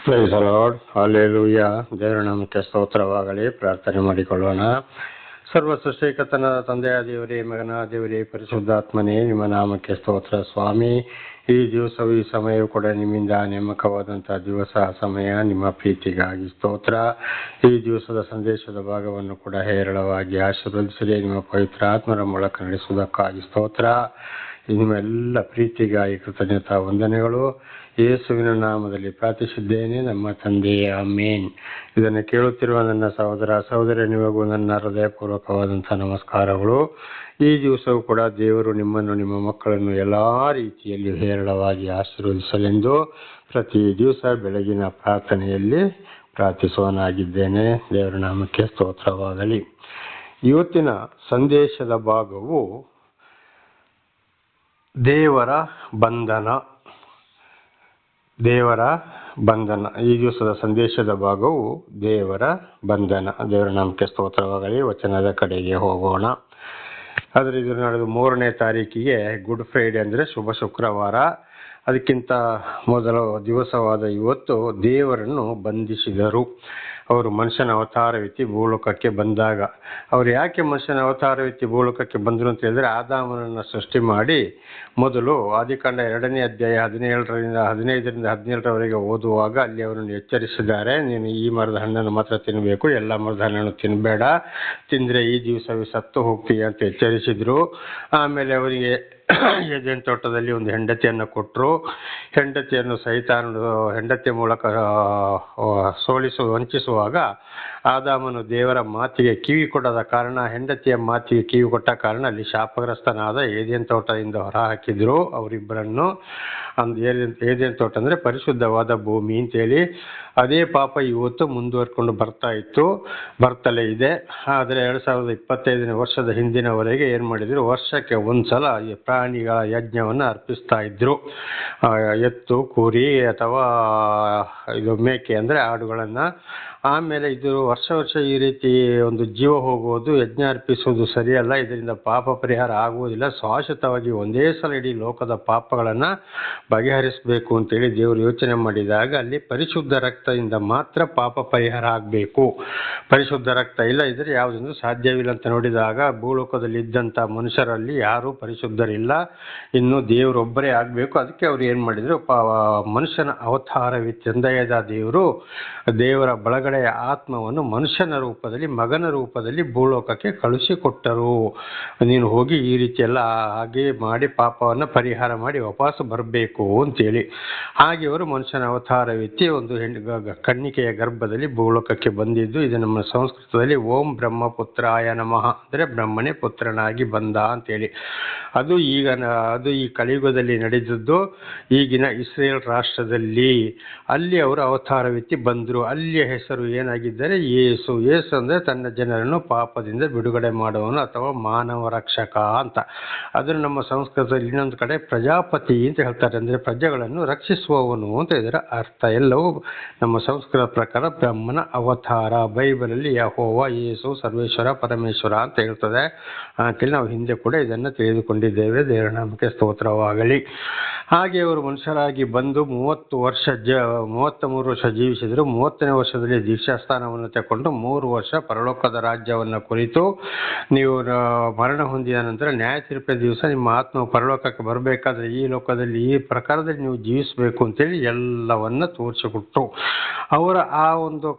Praise the lord, hallelujah. ದೇವರ ನಾಮಕ್ಕೆ ಸ್ತೋತ್ರವಾಗಲಿ. ಪ್ರಾರ್ಥನೆ ಮಾಡಿಕೊಳ್ಳೋಣ. ಸರ್ವ ಸೃಷ್ಟಿಕರ್ತನ ತಂದೆಯ ದೇವರೇ, ಮಗನ ದೇವರೇ, ಪರಿಶುದ್ಧಾತ್ಮನೇ, ನಿಮ್ಮ ನಾಮಕ್ಕೆ ಸ್ತೋತ್ರ ಸ್ವಾಮಿ. ಈ ದಿವಸವು ಈ ಸಮಯವು ಕೂಡ ನಿಮ್ಮಿಂದ ನೇಮಕವಾದಂಥ ದಿವಸ, ಸಮಯ, ನಿಮ್ಮ ಪ್ರೀತಿಗಾಗಿ ಸ್ತೋತ್ರ. ಈ ದಿವಸದ ಸಂದೇಶದ ಭಾಗವನ್ನು ಕೂಡ ಹೇರಳವಾಗಿ ಆಶೀರ್ವದಿಸಲಿ. ನಿಮ್ಮ ಪವಿತ್ರ ಆತ್ಮರ ಮೂಲಕ ನಡೆಸುವುದಕ್ಕಾಗಿ ಸ್ತೋತ್ರ. ನಿಮ್ಮೆಲ್ಲ ಪ್ರೀತಿಗಾಗಿ ಕೃತಜ್ಞತಾ ವಂದನೆಗಳು. ಯೇಸುವಿನ ನಾಮದಲ್ಲಿ ಪ್ರಾರ್ಥಿಸಿದ್ದೇನೆ, ನಮ್ಮ ತಂದೆಯೇ, ಆಮೇನ್. ಇದನ್ನು ಕೇಳುತ್ತಿರುವ ನನ್ನ ಸಹೋದರ ಸಹೋದರಿ, ನಿಮಗೂ ನನ್ನ ಹೃದಯಪೂರ್ವಕವಾದಂಥ ನಮಸ್ಕಾರಗಳು. ಈ ದಿವಸವೂ ಕೂಡ ದೇವರು ನಿಮ್ಮನ್ನು, ನಿಮ್ಮ ಮಕ್ಕಳನ್ನು ಎಲ್ಲ ರೀತಿಯಲ್ಲಿ ಹೇರಳವಾಗಿ ಆಶೀರ್ವದಿಸಲೆಂದು ಪ್ರತಿ ದಿವಸ ಬೆಳಗಿನ ಪ್ರಾರ್ಥನೆಯಲ್ಲಿ ಪ್ರಾರ್ಥಿಸುವನಾಗಿದ್ದೇನೆ. ದೇವರ ನಾಮಕ್ಕೆ ಸ್ತೋತ್ರವಾಗಲಿ. ಇವತ್ತಿನ ಸಂದೇಶದ ಭಾಗವು ದೇವರ ಬಂಧನ. ದೇವರ ಬಂಧನ. ಈ ದಿವಸದ ಸಂದೇಶದ ಭಾಗವು ದೇವರ ಬಂಧನ. ದೇವರ ನಾಮಕ್ಕೆ ಸ್ತೋತ್ರವಾಗಲಿ. ವಚನದ ಕಡೆಗೆ ಹೋಗೋಣ. ಆದರೆ ಇದು ನಡೆದು 3ನೇ ತಾರೀಕಿಗೆ ಗುಡ್ ಫ್ರೈಡೆ, ಅಂದರೆ ಶುಭ ಶುಕ್ರವಾರ. ಅದಕ್ಕಿಂತ ಮೊದಲ ದಿವಸವಾದ ಇವತ್ತು ದೇವರನ್ನು ಬಂಧಿಸಿದರು. ಅವರು ಮನುಷ್ಯನ ಅವತಾರವೆತ್ತಿ ಭೂಲೋಕಕ್ಕೆ ಬಂದಾಗ, ಅವರು ಯಾಕೆ ಮನುಷ್ಯನ ಅವತಾರವೆತ್ತಿ ಭೂಲೋಕಕ್ಕೆ ಬಂದರು ಅಂತ ಹೇಳಿದ್ರೆ, ಆದಾಮನನ್ನು ಸೃಷ್ಟಿ ಮಾಡಿ ಮೊದಲು ಆದಿಕಾಂಡ 2ನೇ ಅಧ್ಯಾಯ 15ರಿಂದ 17ರವರೆಗೆ ಓದುವಾಗ ಅಲ್ಲಿ ಅವರನ್ನು ಎಚ್ಚರಿಸಿದ್ದಾರೆ. ನೀನು ಈ ಮರದ ಹಣ್ಣನ್ನು ಮಾತ್ರ ತಿನ್ನಬೇಕು, ಎಲ್ಲ ಮರದ ಹಣ್ಣನ್ನು ತಿನ್ನಬೇಡ, ತಿಂದರೆ ಈ ದಿವಸವೇ ಸತ್ತು ಹೋಗ್ತೀಯ ಅಂತ ಎಚ್ಚರಿಸಿದ್ರು. ಆಮೇಲೆ ಅವರಿಗೆ ಏದೆನ್ ತೋಟದಲ್ಲಿ ಒಂದು ಹೆಂಡತಿಯನ್ನು ಕೊಟ್ಟರು. ಹೆಂಡತಿಯನ್ನು ಹೆಂಡತಿಯ ಮೂಲಕ ವಂಚಿಸುವಾಗ ಆದಾಮನು ದೇವರ ಮಾತಿಗೆ ಕಿವಿ ಕೊಡದ ಕಾರಣ, ಹೆಂಡತಿಯ ಮಾತಿಗೆ ಕಿವಿ ಕೊಟ್ಟ ಕಾರಣ ಅಲ್ಲಿ ಶಾಪಗ್ರಸ್ತನಾದ. ಏದೆನ್ ತೋಟದಿಂದ ಹೊರ ಹಾಕಿದ್ರು ಅವರಿಬ್ಬರನ್ನು. ಏದೆನ್ ತೋಟ ಅಂದರೆ ಪರಿಶುದ್ಧವಾದ ಭೂಮಿ ಅಂತೇಳಿ. ಅದೇ ಪಾಪ ಇವತ್ತು ಮುಂದುವರ್ಕೊಂಡು ಬರ್ತಲೇ ಇದೆ. ಆದರೆ 2025ನೇ ವರ್ಷದ ಹಿಂದಿನವರೆಗೆ ಏನು ಮಾಡಿದ್ರು, ವರ್ಷಕ್ಕೆ ಒಂದ್ಸಲ ಪ್ರಾಣಿಗಳ ಯಜ್ಞವನ್ನು ಅರ್ಪಿಸ್ತಾ ಇದ್ರು. ಎತ್ತು, ಕುರಿ ಅಥವಾ ಇದು ಮೇಕೆ ಅಂದರೆ ಆಡುಗಳನ್ನು. ಆಮೇಲೆ ಇದು ವರ್ಷ ಈ ರೀತಿ ಒಂದು ಜೀವ ಹೋಗುವುದು, ಯಜ್ಞ ಅರ್ಪಿಸುವುದು ಸರಿಯಲ್ಲ. ಇದರಿಂದ ಪಾಪ ಪರಿಹಾರ ಆಗುವುದಿಲ್ಲ. ಶಾಶ್ವತವಾಗಿ ಒಂದೇ ಸಲ ಇಡೀ ಲೋಕದ ಪಾಪಗಳನ್ನು ಬಗೆಹರಿಸಬೇಕು ಅಂತೇಳಿ ದೇವರು ಯೋಚನೆ ಮಾಡಿದಾಗ ಅಲ್ಲಿ ಪರಿಶುದ್ಧ ರಕ್ತದಿಂದ ಮಾತ್ರ ಪಾಪ ಪರಿಹಾರ ಆಗಬೇಕು. ಪರಿಶುದ್ಧ ರಕ್ತ ಇಲ್ಲ ಇದ್ರೆ ಯಾವುದೊಂದು ಸಾಧ್ಯವಿಲ್ಲ ಅಂತ ನೋಡಿದಾಗ ಭೂಲೋಕದಲ್ಲಿ ಇದ್ದಂಥ ಮನುಷ್ಯರಲ್ಲಿ ಯಾರೂ ಪರಿಶುದ್ಧರಿಲ್ಲ, ಇನ್ನು ದೇವರೊಬ್ಬರೇ ಆಗಬೇಕು. ಅದಕ್ಕೆ ಅವರು ಏನು ಮಾಡಿದರು, ಮನುಷ್ಯನ ಅವತಾರವೆತ್ತಿ ತಂದೆಯಾದ ದೇವರ ಬಳಗಡೆಯ ಆತ್ಮವನ್ನು ಮನುಷ್ಯನ ರೂಪದಲ್ಲಿ, ಮಗನ ರೂಪದಲ್ಲಿ ಭೂಲೋಕಕ್ಕೆ ಕಳುಹಿಸಿಕೊಟ್ಟರು. ನೀನು ಹೋಗಿ ಈ ರೀತಿ ಎಲ್ಲ ಹಾಗೆ ಮಾಡಿ ಪಾಪವನ್ನು ಪರಿಹಾರ ಮಾಡಿ ವಾಪಸ್ ಬರಬೇಕು ಅಂತೇಳಿ. ಹಾಗೆ ಅವರು ಮನುಷ್ಯನ ಅವತಾರವೆತ್ತಿ ಒಂದು ಕನ್ನಿಕೆಯ ಗರ್ಭದಲ್ಲಿ ಭೂಲೋಕಕ್ಕೆ ಬಂದಿದ್ದು. ಇದು ನಮ್ಮ ಸಂಸ್ಕೃತದಲ್ಲಿ ಓಂ ಬ್ರಹ್ಮಪುತ್ರಾಯ ನಮಃ ಅಂದರೆ ಬ್ರಹ್ಮನೇ ಪುತ್ರನಾಗಿ ಬಂದ ಅಂತೇಳಿ. ಅದು ಈ ಕಲಿಯುಗದಲ್ಲಿ ನಡೆದದ್ದು ಈಗಿನ ಇಸ್ರೇಲ್ ರಾಷ್ಟ್ರದಲ್ಲಿ. ಅಲ್ಲಿ ಅವರು ಅವತಾರವೆತ್ತಿ ಬಂದರು. ಅಲ್ಲಿಯ ಹೆಸರು ಏನಾಗಿದ್ದರೆ ಯೇಸು. ಯೇಸು ಅಂದರೆ ತನ್ನ ಜನರನ್ನು ಪಾಪದಿಂದ ಬಿಡುಗಡೆ ಮಾಡುವವನು ಅಥವಾ ಮಾನವ ರಕ್ಷಕ ಅಂತ. ಅದನ್ನು ನಮ್ಮ ಸಂಸ್ಕೃತದಲ್ಲಿ ಇನ್ನೊಂದು ಕಡೆ ಪ್ರಜಾಪತಿ ಅಂತ ಹೇಳ್ತಾರೆ, ಅಂದರೆ ಪ್ರಜೆಗಳನ್ನು ರಕ್ಷಿಸುವವನು ಅಂತ ಇದರ ಅರ್ಥ. ಎಲ್ಲವೂ ನಮ್ಮ ಸಂಸ್ಕೃತ ಪ್ರಕಾರ ಬ್ರಹ್ಮನ ಅವತಾರ. ಬೈಬಲಲ್ಲಿ ಯೆಹೋವ, ಯೇಸು, ಸರ್ವೇಶ್ವರ, ಪರಮೇಶ್ವರ ಅಂತ ಹೇಳ್ತದೆ ಅಂತೇಳಿ ನಾವು ಹಿಂದೆ ಕೂಡ ಇದನ್ನು ತಿಳಿದುಕೊಂಡಿದ್ದೇವೆ. ದೇವರ ನಾಮಕ್ಕೆ ಸ್ತೋತ್ರವಾಗಲಿ. ಹಾಗೆ ಅವರು ಮನುಷ್ಯರಾಗಿ ಬಂದು 33 ವರ್ಷ ಜೀವಿಸಿದರು. 30ನೇ ವರ್ಷದಲ್ಲಿ ದೀಕ್ಷಾಸ್ಥಾನವನ್ನು ತಗೊಂಡು 3 ವರ್ಷ ಪರಲೋಕದ ರಾಜ್ಯವನ್ನು ಕುರಿತು, ನೀವು ಮರಣ ಹೊಂದಿದ ನಂತರ ನ್ಯಾಯ ತೀರ್ಪಿನ ದಿವಸ ನಿಮ್ಮ ಆತ್ಮವು ಪರಲೋಕಕ್ಕೆ ಬರಬೇಕಾದ್ರೆ ಈ ಲೋಕದಲ್ಲಿ ಈ ಪ್ರಕಾರದಲ್ಲಿ ನೀವು ಜೀವಿಸಬೇಕು ಅಂತೇಳಿ ಎಲ್ಲವನ್ನ ತೋರಿಸಿಕೊಟ್ರು. ಅವರ ಆ ಒಂದು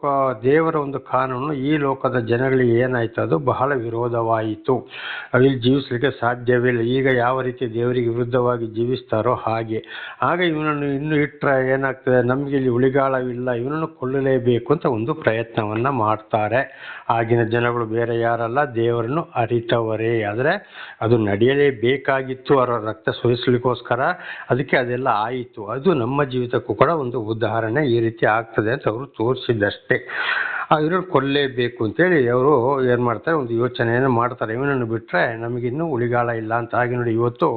ದೇವರ ಒಂದು ಕಾನೂನು ಈ ಲೋಕದ ಜನಗಳಿಗೆ ಏನಾಯ್ತು, ಅದು ಬಹಳ ವಿರೋಧವಾಯಿತು. ಇಲ್ಲಿ ಜೀವಿಸಲಿಕ್ಕೆ ಸಾಧ್ಯವಿಲ್ಲ. ಈಗ ಯಾವ ರೀತಿ ದೇವರಿಗೆ ವಿರುದ್ಧವಾಗಿ ಜೀವಿಸ್ತಾರೋ ಹಾಗೆ. ಆಗ ಇವನನ್ನು ಇನ್ನು ಇಟ್ಟರೆ ಏನಾಗ್ತದೆ, ನಮಗೆ ಇಲ್ಲಿ ಉಳಿಗಾಲವಿಲ್ಲ, ಇವನನ್ನು ಕೊಲ್ಲಲೇಬೇಕು ಅಂತ ಒಂದು ಪ್ರಯತ್ನವನ್ನು ಮಾಡ್ತಾರೆ. ಆಗಿನ ಜನಗಳು ಬೇರೆ ಯಾರಲ್ಲ, ದೇವರನ್ನು ಅರಿತವರೇ. ಆದರೆ ಅದು ನಡೆಯಲೇಬೇಕಾಗಿತ್ತು ಅವರ ರಕ್ತ ಸುರಿಸಲಿಕ್ಕೋಸ್ಕರ. ಅದಕ್ಕೆ ಅದೆಲ್ಲ ಆಯಿತು. ಅದು ನಮ್ಮ ಜೀವಿತಕ್ಕೂ ಕೂಡ ಒಂದು ಉದಾಹರಣೆ. ಈ ರೀತಿ ಆಗ್ತದೆ ಅಂತ ಅವರು ತೋರಿಸಿದಷ್ಟೇ. ಇವ್ರನ್ನ ಕೊಲ್ಲೇಬೇಕು ಅಂತೇಳಿ ಅವರು ಏನು ಮಾಡ್ತಾರೆ, ಒಂದು ಯೋಚನೆಯನ್ನು ಮಾಡ್ತಾರೆ. ಇವನನ್ನು ಬಿಟ್ಟರೆ ನಮಗಿನ್ನೂ ಉಳಿಗಾಲ ಇಲ್ಲ ಅಂತ. ಹಾಗೆ ನೋಡಿ, ಇವತ್ತು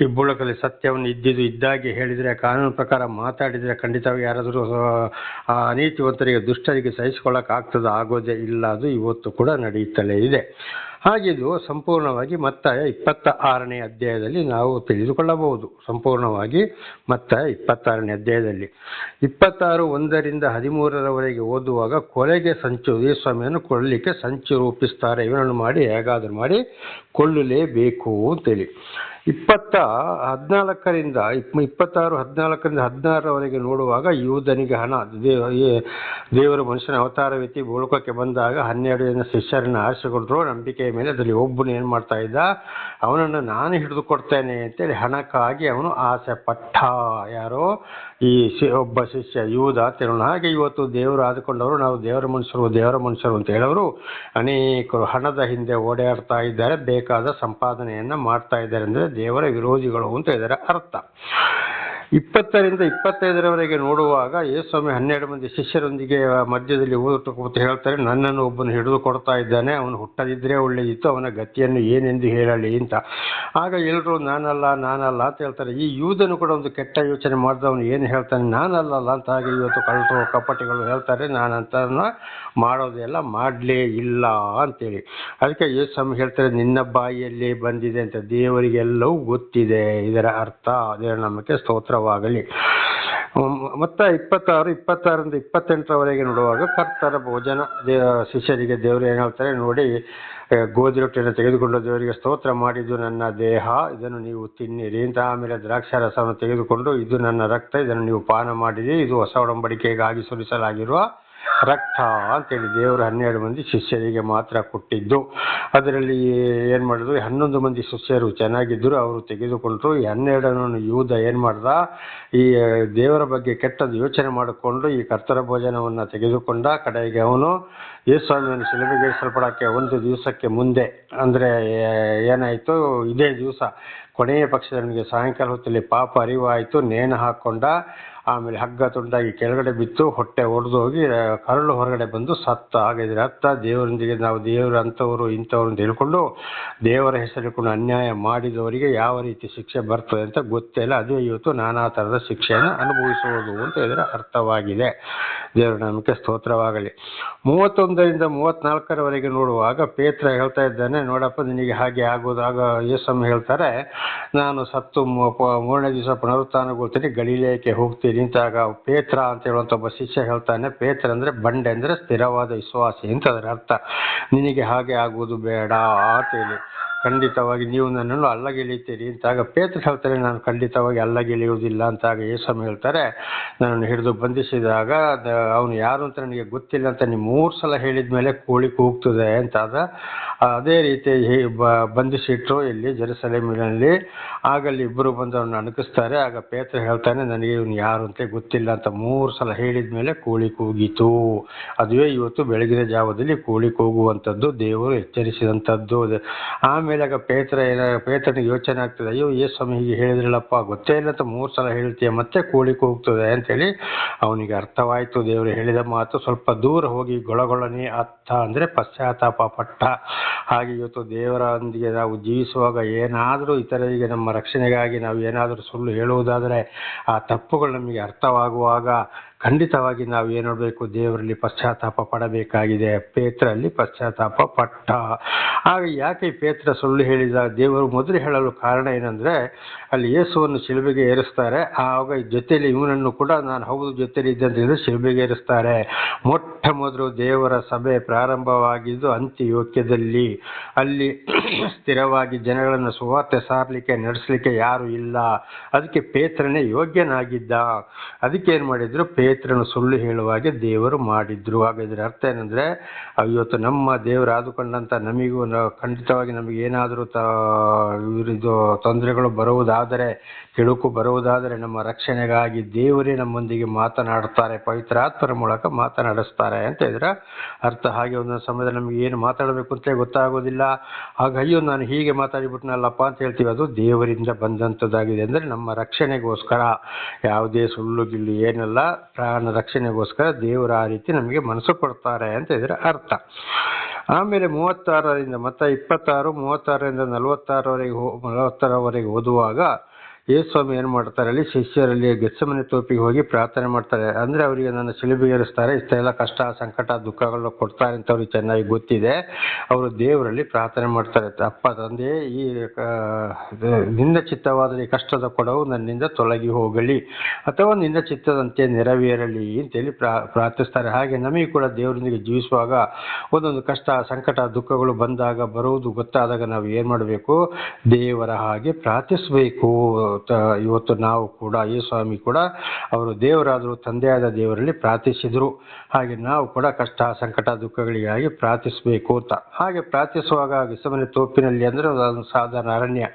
ಈ ಭೂಲೋಕದಲ್ಲಿ ಸತ್ಯವನ್ನು ಇದ್ದಾಗೆ ಹೇಳಿದರೆ, ಕಾನೂನು ಪ್ರಕಾರ ಮಾತಾಡಿದರೆ ಖಂಡಿತವಾಗಿ ಯಾರಾದರೂ ಅನೀತಿವಂತರಿಗೆ, ದುಷ್ಟರಿಗೆ ಸಹಿಸಿಕೊಳ್ಳೋಕೆ ಆಗೋದೇ ಇಲ್ಲ. ಅದು ಇವತ್ತು ಕೂಡ ನಡೆಯುತ್ತಲೇ ಇದೆ. ಹಾಗಿದು ಸಂಪೂರ್ಣವಾಗಿ ಮತ್ತಾಯ 26ನೇ ಅಧ್ಯಾಯದಲ್ಲಿ ನಾವು ತಿಳಿದುಕೊಳ್ಳಬಹುದು. ಸಂಪೂರ್ಣವಾಗಿ ಮತ್ತಾಯ 26ನೇ ಅಧ್ಯಾಯದಲ್ಲಿ 26:1-13 ಓದುವಾಗ ಕೊಲೆಗೆ ಸಂಚು, ಯೇಸುಸ್ವಾಮಿಯನ್ನು ಕೊಲ್ಲಲಿಕ್ಕೆ ಸಂಚು ರೂಪಿಸ್ತಾರೆ, ಇವನನ್ನು ಮಾಡಿ ಹೇಗಾದರೂ ಮಾಡಿ ಕೊಲ್ಲಲೇಬೇಕು ಅಂತೇಳಿ. 26:14-16 ನೋಡುವಾಗ ಯೂದನಿಗೆ ಹಣ, ದೇವರು ಮನುಷ್ಯನ ಅವತಾರವೆತ್ತಿ ಭೂಲೋಕಕ್ಕೆ ಬಂದಾಗ 12 ಜನ ಶಿಷ್ಯರನ್ನು ಆರಿಸಿಕೊಂಡ್ರು. ನಂಬಿಕೆಯ ಮೇಲೆ ಅದರಲ್ಲಿ ಒಬ್ಬನು ಏನು ಮಾಡ್ತಾ ಇದ್ದ, ಅವನನ್ನು ನಾನು ಹಿಡಿದು ಕೊಡ್ತೇನೆ ಅಂತೇಳಿ ಹಣಕ್ಕಾಗಿ ಅವನು ಆಸೆ ಪಟ್ಟ. ಯಾರೋ ಈ ಒಬ್ಬ ಶಿಷ್ಯ ಯೂದ ಅಂತ ಹೇಳೋಣ. ಹಾಗೆ ಇವತ್ತು ದೇವರು ಆದುಕೊಂಡವರು ನಾವು ದೇವರ ಮನುಷ್ಯರು ಅಂತ ಹೇಳೋರು ಅನೇಕರು ಹಣದ ಹಿಂದೆ ಓಡಾಡ್ತಾ ಇದ್ದಾರೆ, ಬೇಕಾದ ಸಂಪಾದನೆಯನ್ನ ಮಾಡ್ತಾ ಇದ್ದಾರೆ, ಅಂದ್ರೆ ದೇವರ ವಿರೋಧಿಗಳು ಅಂತ ಇದರ ಅರ್ಥ. 20-25 ನೋಡುವಾಗ ಯೇಸುಸ್ವಾಮಿ 12 ಮಂದಿ ಶಿಷ್ಯರೊಂದಿಗೆ ಮಧ್ಯದಲ್ಲಿ ಊಟ ಕೂತು ಹೇಳ್ತಾರೆ, ನನ್ನನ್ನು ಒಬ್ಬನು ಹಿಡಿದು ಕೊಡ್ತಾ ಇದ್ದಾನೆ, ಅವನು ಹುಟ್ಟದಿದ್ರೆ ಒಳ್ಳೆಯಿತ್ತು, ಅವನ ಗತಿಯನ್ನು ಏನೆಂದು ಹೇಳಲಿ ಅಂತ. ಆಗ ಎಲ್ಲರೂ ನಾನಲ್ಲ ಅಂತ ಹೇಳ್ತಾರೆ. ಈ ಯೂದನು ಕೂಡ ಒಂದು ಕೆಟ್ಟ ಯೋಚನೆ ಮಾಡಿದವನು ಏನು ಹೇಳ್ತಾನೆ, ನಾನಲ್ಲ ಅಂತ. ಹಾಗೆ ಇವತ್ತು ಕಳ್ಳರು ಕಪಟಿಗಳು ಹೇಳ್ತಾರೆ, ನಾನಂತ ಮಾಡೋದೆಲ್ಲ ಮಾಡಲೇ ಇಲ್ಲ ಅಂತೇಳಿ. ಅದಕ್ಕೆ ಯೇಸುಸ್ವಾಮಿ ಹೇಳ್ತಾರೆ, ನಿನ್ನ ಬಾಯಿಯಲ್ಲಿ ಬಂದಿದೆ ಅಂತ, ದೇವರಿಗೆಲ್ಲವೂ ಗೊತ್ತಿದೆ. ಇದರ ಅರ್ಥ ದೇವರ ನಾಮಕ್ಕೆ ಸ್ತೋತ್ರವಾಗಲಿ. ಮತ್ತೆ 26-28 ನೋಡುವಾಗ ಕರ್ತರ ಭೋಜನ, ಶಿಷ್ಯರಿಗೆ ದೇವರು ಏನು ಹೇಳ್ತಾರೆ ನೋಡಿ, ಗೋಧಿ ರೊಟ್ಟಿಯನ್ನು ತೆಗೆದುಕೊಂಡು ದೇವರಿಗೆ ಸ್ತೋತ್ರ ಮಾಡಿದ್ದು ನನ್ನ ದೇಹ, ಇದನ್ನು ನೀವು ತಿನ್ನಿರಿ ಅಂತ. ಆಮೇಲೆ ದ್ರಾಕ್ಷಾರಸವನ್ನು ತೆಗೆದುಕೊಂಡು ಇದು ನನ್ನ ರಕ್ತ, ಇದನ್ನು ನೀವು ಪಾನ ಮಾಡಿರಿ, ಇದು ಹೊಸ ಒಡಂಬಡಿಕೆಗಾಗಿ ಸುರಿಸಲಾಗಿರುವ ರಕ್ತ ಅಂತೇಳಿ ದೇವರು 12 ಮಂದಿ ಶಿಷ್ಯರಿಗೆ ಮಾತ್ರ ಕೊಟ್ಟಿದ್ದು. ಅದರಲ್ಲಿ ಏನು ಮಾಡಿದ್ರು, 11 ಮಂದಿ ಶಿಷ್ಯರು ಚೆನ್ನಾಗಿದ್ದರು, ಅವರು ತೆಗೆದುಕೊಂಡ್ರು. ಈ 12 ಯೂದ ಏನು ಮಾಡ್ದ, ಈ ದೇವರ ಬಗ್ಗೆ ಕೆಟ್ಟದ್ದು ಯೋಚನೆ ಮಾಡಿಕೊಂಡು ಈ ಕರ್ತರ ಭೋಜನವನ್ನು ತೆಗೆದುಕೊಂಡ. ಕಡೆಗೆ ಅವನು ಯೇಸುಸ್ವಾಮಿಯನ್ನು ಶಿಲುಬೆಗೇರಿಸಲ್ಪಡೋಕ್ಕೆ 1 ದಿವಸಕ್ಕೆ ಮುಂದೆ, ಅಂದರೆ ಏನಾಯಿತು, ಇದೇ ದಿವಸ ಕೊನೆಯ ಪಕ್ಷದವನಿಗೆ ಸಾಯಂಕಾಲ ಹೊತ್ತಲ್ಲಿ ಪಾಪ ಅರಿವಾಯಿತು, ನೇಣು ಹಾಕ್ಕೊಂಡ. ಆಮೇಲೆ ಹಗ್ಗ ತುಂಡಾಗಿ ಕೆಳಗಡೆ ಬಿತ್ತು, ಹೊಟ್ಟೆ ಒಡೆದು ಹೋಗಿ ಕರಳು ಹೊರಗಡೆ ಬಂದು ಸತ್ತ. ಹಾಗಿದ್ರೆ ಅರ್ಥ, ದೇವರೊಂದಿಗೆ ನಾವು ದೇವರು ಅಂಥವ್ರು ಇಂಥವ್ರು ಅಂತ ಹೇಳ್ಕೊಂಡು ದೇವರ ಹೆಸರಿಕೊಂಡು ಅನ್ಯಾಯ ಮಾಡಿದವರಿಗೆ ಯಾವ ರೀತಿ ಶಿಕ್ಷೆ ಬರ್ತದೆ ಅಂತ ಗೊತ್ತಿಲ್ಲ. ಅದೇ ಇವತ್ತು ನಾನಾ ಥರದ ಶಿಕ್ಷೆಯನ್ನು ಅನುಭವಿಸುವುದು ಅಂತ ಇದರ ಅರ್ಥವಾಗಿದೆ. ದೇವರ ನಾಮಕ್ಕೆ ಸ್ತೋತ್ರವಾಗಲಿ. 31-34 ನೋಡುವಾಗ ಪೇತ್ರ ಹೇಳ್ತಾ ಇದ್ದಾನೆ, ನೋಡಪ್ಪ ನಿನಗೆ ಹಾಗೆ ಆಗೋದಾಗ ಯೇಸುಸ್ವಾಮಿ ಹೇಳ್ತಾರೆ, ನಾನು ಸತ್ತು 3ನೇ ದಿವಸ ಪುನರುತ್ಥಾನಗೊಳ್ತೀನಿ, ಗಲಿಲಾಯಕ್ಕೆ ಹೋಗ್ತೀನಿ ನಿಂತಾಗ ಪೇತ್ರ ಅಂತ ಹೇಳುವಂತ ಒಬ್ಬ ಶಿಷ್ಯ ಹೇಳ್ತಾನೆ, ಪೇತ್ರ ಅಂದ್ರೆ ಬಂಡೆ ಅಂದ್ರೆ ಸ್ಥಿರವಾದ ವಿಶ್ವಾಸಿ ಅಂತ ಅದರ ಅರ್ಥ. ನಿನಗೆ ಹಾಗೆ ಆಗುವುದು ಬೇಡ ಅಂತೇಳಿ, ಖಂಡಿತವಾಗಿ ನೀವು ನನ್ನನ್ನು ಅಲ್ಲಗೆಳೀತೀರಿ ಅಂತಾಗ ಪೇತ್ರ ಹೇಳ್ತಾರೆ, ನಾನು ಖಂಡಿತವಾಗಿ ಅಲ್ಲಗೆಳೆಯುವುದಿಲ್ಲ ಅಂತಾಗ ಯೇಸುಸ್ವಾಮಿ ಹೇಳ್ತಾರೆ, ನನ್ನನ್ನು ಹಿಡಿದು ಬಂಧಿಸಿದಾಗ ಅವನು ಯಾರು ಅಂತ ನನಗೆ ಗೊತ್ತಿಲ್ಲ ಅಂತ ನೀವು 3 ಸಲ ಹೇಳಿದ ಮೇಲೆ ಕೋಳಿ ಕೂಗ್ತದೆ ಅಂತಾದ. ಅದೇ ರೀತಿ ಬಂಧಿಸಿಟ್ರು ಇಲ್ಲಿ ಜೆರುಸಲೇಮಿನಲ್ಲಿ. ಆಗ ಅಲ್ಲಿ ಇಬ್ಬರು ಬಂದು ಅವನ್ನ ಅಣಕಿಸ್ತಾರೆ. ಆಗ ಪೇತ್ರ ಹೇಳ್ತಾನೆ, ನನಗೆ ಇವನು ಯಾರು ಅಂತ ಗೊತ್ತಿಲ್ಲ ಅಂತ 3 ಸಲ ಹೇಳಿದ ಮೇಲೆ ಕೋಳಿ ಕೂಗಿತು. ಅದುವೇ ಇವತ್ತು ಬೆಳಗಿನ ಜಾವದಲ್ಲಿ ಕೋಳಿ ಕೂಗುವಂಥದ್ದು, ದೇವರು ಎಚ್ಚರಿಸಿದಂಥದ್ದು. ಆಮೇಲೆ ಆಗ ಪೇತ್ರನಿಗೆ ಯೋಚನೆ ಆಗ್ತದೆ, ಅಯ್ಯೋ ಯೇಸುಸ್ವಾಮಿ ಹೀಗೆ ಹೇಳಿದ್ರಲ್ಲಪ್ಪ, ಗೊತ್ತೇ ಇಲ್ಲ ಅಂತ 3 ಸಲ ಹೇಳ್ತೀಯ, ಮತ್ತೆ ಕೋಳಿ ಕೂಗ್ತದೆ ಅಂತೇಳಿ ಅವನಿಗೆ ಅರ್ಥವಾಯಿತು. ದೇವರು ಹೇಳಿದ ಮಾತು ಸ್ವಲ್ಪ ದೂರ ಹೋಗಿ ಗೊಳಗೊಳನೆ ಅರ್ಥ ಅಂದರೆ ಪಶ್ಚಾತ್ತಾಪ ಪಟ್ಟ. ಹಾಗೆ ಇವತ್ತು ದೇವರೊಂದಿಗೆ ನಾವು ಜೀವಿಸುವಾಗ ಏನಾದರೂ ಇತರರಿಗೆ ನಮ್ಮ ರಕ್ಷಣೆಗಾಗಿ ನಾವು ಏನಾದರೂ ಸುಳ್ಳು ಹೇಳುವುದಾದರೆ ಆ ತಪ್ಪುಗಳು ನಮಗೆ ಅರ್ಥವಾಗುವಾಗ ಖಂಡಿತವಾಗಿ ನಾವು ಏನು ಮಾಡಬೇಕು, ದೇವರಲ್ಲಿ ಪಶ್ಚಾತ್ತಾಪ ಪಡಬೇಕಾಗಿದೆ. ಪೇತ್ರಲ್ಲಿ ಪಶ್ಚಾತ್ತಾಪ ಪಟ್ಟ. ಆಗ ಯಾಕೆ ಪೇತ್ರ ಸುಳ್ಳು ಹೇಳಿದ, ದೇವರು ಮೊದಲು ಹೇಳಲು ಕಾರಣ ಏನಂದ್ರೆ, ಅಲ್ಲಿ ಯೇಸುವನ್ನು ಶಿಲುಬೆಗೆ ಏರಿಸ್ತಾರೆ. ಆವಾಗ ಜೊತೆಯಲ್ಲಿ ಇವನನ್ನು ಕೂಡ ನಾನು ಹೌದು ಜೊತೆಲಿ ಇದ್ದಂತ ಶಿಲುಬೆಗೆ ಏರಿಸ್ತಾರೆ. ಮೊಟ್ಟ ಮೊದಲು ದೇವರ ಸಭೆ ಪ್ರಾರಂಭವಾಗಿದ್ದು ಅಂತ್ಯೋಕ್ಯದಲ್ಲಿ. ಅಲ್ಲಿ ಸ್ಥಿರವಾಗಿ ಜನಗಳನ್ನು ಸುವಾರ್ತೆ ಸಾರಲಿಕ್ಕೆ ನಡೆಸಲಿಕ್ಕೆ ಯಾರು ಇಲ್ಲ. ಅದಕ್ಕೆ ಪೇತ್ರನೇ ಯೋಗ್ಯನಾಗಿದ್ದ. ಅದಕ್ಕೆ ಏನು ಮಾಡಿದ್ರು, ಪೇತ್ರನು ಸುಳ್ಳು ಹೇಳುವಾಗೆ ದೇವರು ಮಾಡಿದ್ರು. ಹಾಗಾದ್ರೆ ಅರ್ಥ ಏನಂದ್ರೆ, ಇವತ್ತು ನಮ್ಮ ದೇವರು ಆದುಕೊಂಡಂತ ನಮಗೂ ಖಂಡಿತವಾಗಿ ನಮಗೆ ಏನಾದರೂ ಇದು ತೊಂದರೆಗಳು ಬರುವುದಾದರೆ, ಕೆಡುಕು ಬರುವುದಾದರೆ ನಮ್ಮ ರಕ್ಷಣೆಗಾಗಿ ದೇವರೇ ನಮ್ಮೊಂದಿಗೆ ಮಾತನಾಡ್ತಾರೆ, ಪವಿತ್ರಾತ್ಮರ ಮೂಲಕ ಮಾತನಾಡಿಸ್ತಾರೆ ಅಂತ ಇದ್ರ ಅರ್ಥ. ಹಾಗೆ ಒಂದೊಂದು ಸಮಯದಲ್ಲಿ ನಮಗೆ ಏನು ಮಾತಾಡಬೇಕು ಅಂತ ಗೊತ್ತಾಗೋದಿಲ್ಲ. ಆಗ ಅಯ್ಯೋ ನಾನು ಹೀಗೆ ಮಾತಾಡಿಬಿಟ್ನಲ್ಲಪ್ಪ ಅಂತ ಹೇಳ್ತೀವಿ. ಅದು ದೇವರಿಂದ ಬಂದಂಥದ್ದಾಗಿದೆ. ಅಂದರೆ ನಮ್ಮ ರಕ್ಷಣೆಗೋಸ್ಕರ, ಯಾವುದೇ ಸುಳ್ಳು ಗಿಳ್ಳು ಏನಲ್ಲ, ಪ್ರಾಣ ರಕ್ಷಣೆಗೋಸ್ಕರ ದೇವರು ಆ ರೀತಿ ನಮಗೆ ಮನಸ್ಸು ಕೊಡ್ತಾರೆ ಅಂತ ಇದರ ಅರ್ಥ. ಆಮೇಲೆ 36 ಮತ್ತೆ 26, 36-46 ಓದುವಾಗ ಯೇಸುಸ್ವಾಮಿ ಏನು ಮಾಡ್ತಾರೆ ಅಲ್ಲಿ ಶಿಷ್ಯರಲ್ಲಿ ಗೆತ್ಸೆಮನೆ ತೋಪಿಗೆ ಹೋಗಿ ಪ್ರಾರ್ಥನೆ ಮಾಡ್ತಾರೆ. ಅಂದರೆ ಅವರಿಗೆ ನನ್ನ ಶಿಲುಬೆಗೇರಿಸ್ತಾರೆ, ಇಷ್ಟೆಲ್ಲ ಕಷ್ಟ ಸಂಕಟ ದುಃಖಗಳನ್ನ ಕೊಡ್ತಾರೆ ಅಂತ ಅವ್ರಿಗೆ ಚೆನ್ನಾಗಿ ಗೊತ್ತಿದೆ. ಅವರು ದೇವರಲ್ಲಿ ಪ್ರಾರ್ಥನೆ ಮಾಡ್ತಾರೆ, ಅಪ್ಪ ತಂದೆ ಈ ನಿನ್ನ ಚಿತ್ತವಾದ ಈ ಕಷ್ಟದ ಕೊಡವು ನನ್ನಿಂದ ತೊಲಗಿ ಹೋಗಲಿ ಅಥವಾ ನಿನ್ನ ಚಿತ್ತದಂತೆ ನೆರವೇರಲಿ ಅಂತೇಳಿ ಪ್ರಾರ್ಥಿಸ್ತಾರೆ. ಹಾಗೆ ನಮಗೆ ಕೂಡ ದೇವರೊಂದಿಗೆ ಜೀವಿಸುವಾಗ ಒಂದೊಂದು ಕಷ್ಟ ಸಂಕಟ ದುಃಖಗಳು ಬಂದಾಗ ಬರುವುದು ಗೊತ್ತಾದಾಗ ನಾವು ಏನು ಮಾಡಬೇಕು, ದೇವರ ಹಾಗೆ ಪ್ರಾರ್ಥಿಸಬೇಕು. ಇವತ್ತು ನಾವು ಕೂಡ ಈ ಸ್ವಾಮಿ ಕೂಡ ಅವರು ದೇವರಾದರೂ ತಂದೆಯಾದ ದೇವರಲ್ಲಿ ಪ್ರಾರ್ಥಿಸಿದರು. ಹಾಗೆ ನಾವು ಕೂಡ ಕಷ್ಟ ಸಂಕಟ ದುಃಖಗಳಿಗಾಗಿ ಪ್ರಾರ್ಥಿಸಬೇಕು ಅಂತ. ಹಾಗೆ ಪ್ರಾರ್ಥಿಸುವಾಗ ಗೆತ್ಸೆಮನೆ ತೋಪಿನಲ್ಲಿ ಅಂದರೆ ಒಂದು ಸಾಧಾರಣ ಅರಣ್ಯ,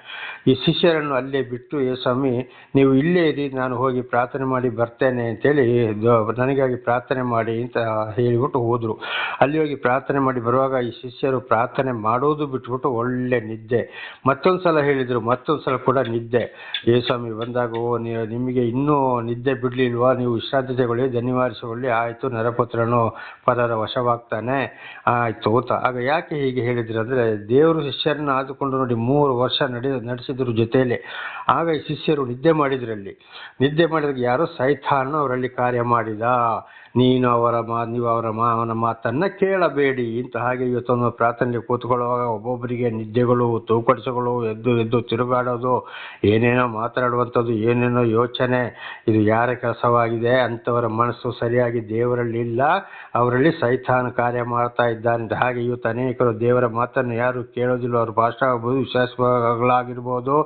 ಈ ಶಿಷ್ಯರನ್ನು ಅಲ್ಲೇ ಬಿಟ್ಟು ಯೇಸುಸ್ವಾಮಿ ನೀವು ಇಲ್ಲೇ ಇರಿ, ನಾನು ಹೋಗಿ ಪ್ರಾರ್ಥನೆ ಮಾಡಿ ಬರ್ತೇನೆ ಅಂತೇಳಿ ನನಗಾಗಿ ಪ್ರಾರ್ಥನೆ ಮಾಡಿ ಅಂತ ಹೇಳಿಬಿಟ್ಟು ಹೋದರು. ಅಲ್ಲಿ ಹೋಗಿ ಪ್ರಾರ್ಥನೆ ಮಾಡಿ ಬರುವಾಗ ಈ ಶಿಷ್ಯರು ಪ್ರಾರ್ಥನೆ ಮಾಡೋದು ಬಿಟ್ಬಿಟ್ಟು ಒಳ್ಳೆ ನಿದ್ದೆ. ಮತ್ತೊಂದು ಸಲ ಹೇಳಿದರು, ಮತ್ತೊಂದು ಸಲ ಕೂಡ ನಿದ್ದೆ. ಯೇಸುಸ್ವಾಮಿ ಬಂದಾಗ ನಿಮಗೆ ಇನ್ನೂ ನಿದ್ದೆ ಬಿಡಲಿಲ್ವಾ, ನೀವು ವಿಶ್ರಾಂತಿ ತಗೊಳ್ಳಿ, ಧನ್ಯವಾರಿಸಿಕೊಳ್ಳಿ, ಆಯಿತು ನರಪುತ್ರನು ಪರರ ವಶವಾಗ್ತಾನೆ ಆಯಿತು ಅಂತ. ಆಗ ಯಾಕೆ ಹೀಗೆ ಹೇಳಿದ್ರು ಅಂದರೆ, ದೇವರು ಶಿಷ್ಯರನ್ನ ಆದುಕೊಂಡು ನೋಡಿ 3 ವರ್ಷ ನಡೆಸಿದ್ರು ಜೊತೆಯಲ್ಲಿ. ಆಗ ಈ ಶಿಷ್ಯರು ನಿದ್ದೆ ಮಾಡಿದ್ರಲ್ಲಿ, ನಿದ್ದೆ ಮಾಡಿದಾಗ ಯಾರೋ ಸೈತಾನ ಅವರಲ್ಲಿ ಕಾರ್ಯ ಮಾಡಿದ, ನೀವು ಅವನ ಮಾತನ್ನ ಕೇಳಬೇಡಿ ಅಂತ. ಹಾಗೆ ಇವತ್ತೊಂದು ಪ್ರಾರ್ಥನೆಗೆ ಕೂತ್ಕೊಳ್ಳುವಾಗ ಒಬ್ಬೊಬ್ಬರಿಗೆ ನಿದ್ದೆಗಳು, ತೂಕಡಿಸಗಳು, ಎದ್ದು ತಿರುಗಾಡೋದು, ಏನೇನೋ ಮಾತಾಡುವಂಥದ್ದು, ಏನೇನೋ ಯೋಚನೆ, ಇದು ಯಾರ ಕೆಲಸವಾಗಿದೆ? ಅಂಥವರ ಮನಸ್ಸು ಸರಿಯಾಗಿ ದೇವರಲ್ಲಿ ಇಲ್ಲ, ಅವರಲ್ಲಿ ಸೈತಾನ ಕಾರ್ಯ ಮಾಡ್ತಾ ಇದ್ದಾನೆ. ಹಾಗೆ ಇವತ್ತು ಅನೇಕರು ದೇವರ ಮಾತನ್ನು ಯಾರು ಕೇಳೋದಿಲ್ಲ. ಅವರು ಭಾಷಾ ಆಗ್ಬೋದು, ವಿಶ್ವಾಸಗಳಾಗಿರ್ಬೋದು,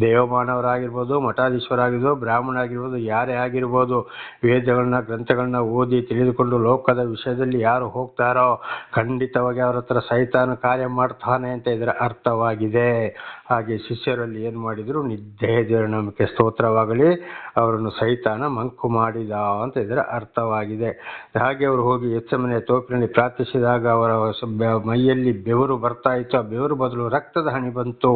ದೇವಮಾನವರಾಗಿರ್ಬೋದು, ಮಠಾಧೀಶ್ವರಾಗಿರ್ಬೋದು, ಬ್ರಾಹ್ಮಣ ಆಗಿರ್ಬೋದು, ಯಾರೇ ಆಗಿರ್ಬೋದು, ವೇದಗಳನ್ನ ಗ್ರಂಥಗಳನ್ನ ಓದಿ ತಿಳಿದುಕೊಂಡು ಲೋಕದ ವಿಷಯದಲ್ಲಿ ಯಾರು ಹೋಗ್ತಾರೋ ಖಂಡಿತವಾಗಿ ಅವ್ರ ಹತ್ರ ಸೈತಾನ ಕಾರ್ಯ ಮಾಡ್ತಾನೆ ಅಂತ ಇದರ ಅರ್ಥವಾಗಿದೆ. ಹಾಗೆ ಶಿಷ್ಯರಲ್ಲಿ ಏನು ಮಾಡಿದ್ರು, ನಿದ್ದೆ, ದೇವರ ನಾಮಕ್ಕೆ ಸ್ತೋತ್ರವಾಗಲಿ, ಅವರನ್ನು ಸೈತಾನ ಮಂಕು ಮಾಡಿದ ಅಂತ ಇದರ ಅರ್ಥವಾಗಿದೆ. ಹಾಗೆ ಅವರು ಹೋಗಿ ಗೆತ್ಸೆಮನೆ ತೋಪಿನಲ್ಲಿ ಪ್ರಾರ್ಥಿಸಿದಾಗ ಅವರ ಮೈಯಲ್ಲಿ ಬೆವರು ಬರ್ತಾ ಇತ್ತು. ಆ ಬೆವರು ಬದಲು ರಕ್ತದ ಹನಿ ಬಂತು.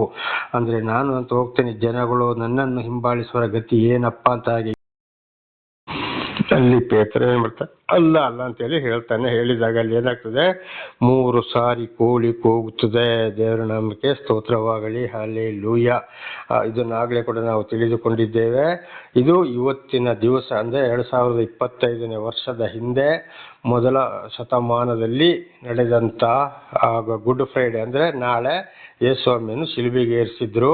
ಅಂದರೆ ನಾನು ಅಂತ ಹೋಗ್ತೇನೆ, ಜನಗಳು ನನ್ನನ್ನು ಹಿಂಬಾಲಿಸುವ ಗತಿ ಏನಪ್ಪ ಅಂತ. ಹಾಗೆ ಅಲ್ಲಿ ಪೇತ್ರ ಏನ್ ಮಾಡ್ತಾರೆ, ಅಲ್ಲ ಅಂತೇಳಿ ಹೇಳ್ತಾನೆ. ಹೇಳಿದಾಗ ಅಲ್ಲಿ ಏನಾಗ್ತದೆ, 3 ಸಾರಿ ಕೋಳಿ ಕೂಗುತ್ತದೆ. ದೇವರ ನಾಮಕ್ಕೆ ಸ್ತೋತ್ರವಾಗಲಿ, ಹಲ್ಲೆಲೂಯಾ. ಇದನ್ನಾಗಲೇ ಕೂಡ ನಾವು ತಿಳಿದುಕೊಂಡಿದ್ದೇವೆ. ಇದು ಇವತ್ತಿನ ದಿವಸ ಅಂದರೆ 2025ನೇ ವರ್ಷದ ಹಿಂದೆ ಮೊದಲ ಶತಮಾನದಲ್ಲಿ ನಡೆದಂಥ ಗುಡ್ ಫ್ರೈಡೆ ಅಂದರೆ ನಾಳೆ ಯೇಸುಸ್ವಾಮಿಯನ್ನು ಶಿಲುಬೆಗೆ ಏರಿಸಿದ್ರು.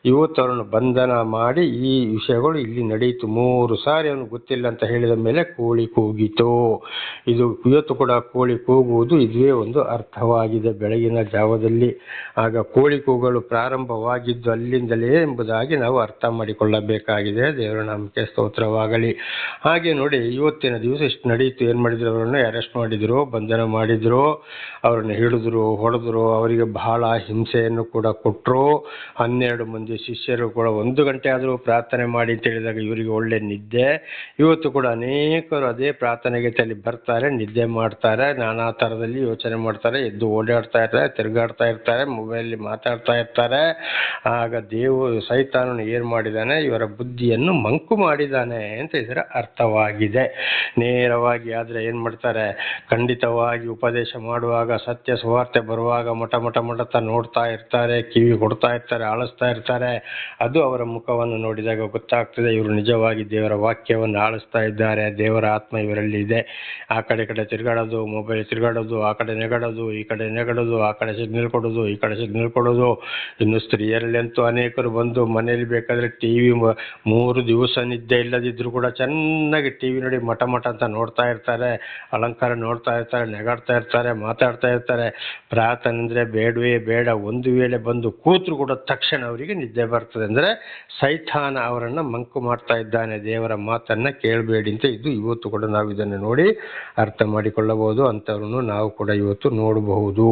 ಇವತ್ತು ಅವರನ್ನು ಬಂಧನ ಮಾಡಿ ಈ ವಿಷಯಗಳು ಇಲ್ಲಿ ನಡೆಯಿತು. 3 ಸಾರಿ ಅವನು ಗೊತ್ತಿಲ್ಲ ಅಂತ ಹೇಳಿದ ಮೇಲೆ ಕೋಳಿ ಕೂಗಿತು. ಇದು ಇವತ್ತು ಕೂಡ ಕೋಳಿ ಕೂಗುವುದು ಇದುವೇ ಒಂದು ಅರ್ಥವಾಗಿದೆ ಬೆಳಗಿನ ಜಾವದಲ್ಲಿ. ಆಗ ಕೋಳಿ ಕೂಗಲು ಪ್ರಾರಂಭವಾಗಿದ್ದು ಅಲ್ಲಿಂದಲೇ ಎಂಬುದಾಗಿ ನಾವು ಅರ್ಥ ಮಾಡಿಕೊಳ್ಳಬೇಕಾಗಿದೆ. ದೇವರ ನಾಮಕ್ಕೆ ಸ್ತೋತ್ರವಾಗಲಿ. ಹಾಗೆ ನೋಡಿ, ಇವತ್ತಿನ ದಿವಸ ಇಷ್ಟು ನಡೆಯಿತು. ಏನು ಮಾಡಿದ್ರು, ಅವರನ್ನು ಅರೆಸ್ಟ್ ಮಾಡಿದ್ರು, ಬಂಧನ ಮಾಡಿದ್ರು, ಅವರನ್ನು ಹಿಡಿದ್ರು, ಹೊಡೆದ್ರು, ಅವರಿಗೆ ಬಹಳ ಹಿಂಸೆಯನ್ನು ಕೂಡ ಕೊಟ್ಟರು. 12 ಮಂದಿ ಶಿಷ್ಯರು ಕೂಡ 1 ಗಂಟೆ ಆದರೂ ಪ್ರಾರ್ಥನೆ ಮಾಡಿ ಅಂತ ಹೇಳಿದಾಗ ಇವರಿಗೆ ಒಳ್ಳೆ ನಿದ್ದೆ. ಇವತ್ತು ಕೂಡ ಅನೇಕರು ಅದೇ ಪ್ರಾರ್ಥನೆಗೆ ತಲೆ ಬರ್ತಾರೆ, ನಿದ್ದೆ ಮಾಡ್ತಾರೆ, ನಾನಾ ಥರದಲ್ಲಿ ಯೋಚನೆ ಮಾಡ್ತಾರೆ, ಎದ್ದು ಓಡಾಡ್ತಾ ಇರ್ತಾರೆ, ತಿರುಗಾಡ್ತಾ ಇರ್ತಾರೆ, ಮೊಬೈಲಲ್ಲಿ ಮಾತಾಡ್ತಾ ಇರ್ತಾರೆ. ಆಗ ಸೈತಾನನು ಏನು ಮಾಡಿದ್ದಾನೆ, ಇವರ ಬುದ್ಧಿಯನ್ನು ಮಂಕು ಮಾಡಿದ್ದಾನೆ ಅಂತ ಇದರ ಅರ್ಥವಾಗಿದೆ. ನೇರವಾಗಿ ಆದರೆ ಏನು ಮಾಡ್ತಾರೆ, ಖಂಡಿತವಾಗಿ ಉಪದೇಶ ಮಾಡುವಾಗ, ಸತ್ಯ ಸುವಾರ್ತೆ ಬರುವಾಗ ಮಠ ನೋಡ್ತಾ ಇರ್ತಾರೆ, ಕಿವಿ ಕೊಡ್ತಾ ಇರ್ತಾರೆ, ಆಳಿಸ್ತಾ ಇರ್ತಾರೆ. ಅದು ಅವರ ಮುಖವನ್ನು ನೋಡಿದಾಗ ಗೊತ್ತಾಗ್ತದೆ, ಇವರು ನಿಜವಾಗಿ ದೇವರ ವಾಕ್ಯವನ್ನು ಆಳಿಸ್ತಾ ಇದ್ದಾರೆ, ದೇವರ ಆತ್ಮ ಇವರಲ್ಲಿ ಇದೆ. ಆ ಕಡೆ ತಿರುಗಾಡೋದು, ಮೊಬೈಲ್ ತಿರುಗಾಡೋದು, ಆ ಕಡೆ ನೆಗಡೋದು, ಈ ಕಡೆ ನೆಗಡೋದು, ಆ ಕಡೆ ಸಿಗ್ನಲ್ ಕೊಡೋದು, ಈ ಕಡೆ ಸಿಗ್ನಲ್ ಕೊಡೋದು. ಇನ್ನು ಸ್ತ್ರೀಯರಲ್ಲಂತೂ ಅನೇಕರು ಬಂದು ಮನೆಯಲ್ಲಿ ಬೇಕಾದ್ರೆ ಟಿವಿ 3 ದಿವಸ ನಿದ್ದೆ ಇಲ್ಲದಿದ್ರು ಕೂಡ ಚೆನ್ನಾಗಿ ಟಿವಿ ನೋಡಿ ಮಠ ಅಂತ ನೋಡ್ತಾ ಇರ್ತಾರೆ, ಅಲಂಕಾರ ನೋಡ್ತಾ ಇರ್ತಾರೆ, ನೆಗಾಡ್ತಾ ಇರ್ತಾರೆ, ಮಾತಾಡ್ತಾ ಇರ್ತಾರೆ. ಪ್ರಾರ್ಥನೆ ಅಂದರೆ ಬೇಡವೇ ಬೇಡ. ಒಂದು ವೇಳೆ ಬಂದು ಕೂತ್ರು ಕೂಡ ತಕ್ಷಣ ಅವರಿಗೆ ನಿದ್ದೆ ಬರ್ತದೆ. ಅಂದರೆ ಸೈತಾನ ಅವರನ್ನು ಮಂಕು ಮಾಡ್ತಾ ಇದ್ದಾನೆ, ದೇವರ ಮಾತನ್ನ ಕೇಳಬೇಡಿ ಅಂತ. ಇದು ಇವತ್ತು ಕೂಡ ನಾವು ಇದನ್ನು ನೋಡಿ ಅರ್ಥ ಮಾಡಿಕೊಳ್ಳಬಹುದು. ಅಂಥವ್ರನ್ನು ನಾವು ಕೂಡ ಇವತ್ತು ನೋಡಬಹುದು.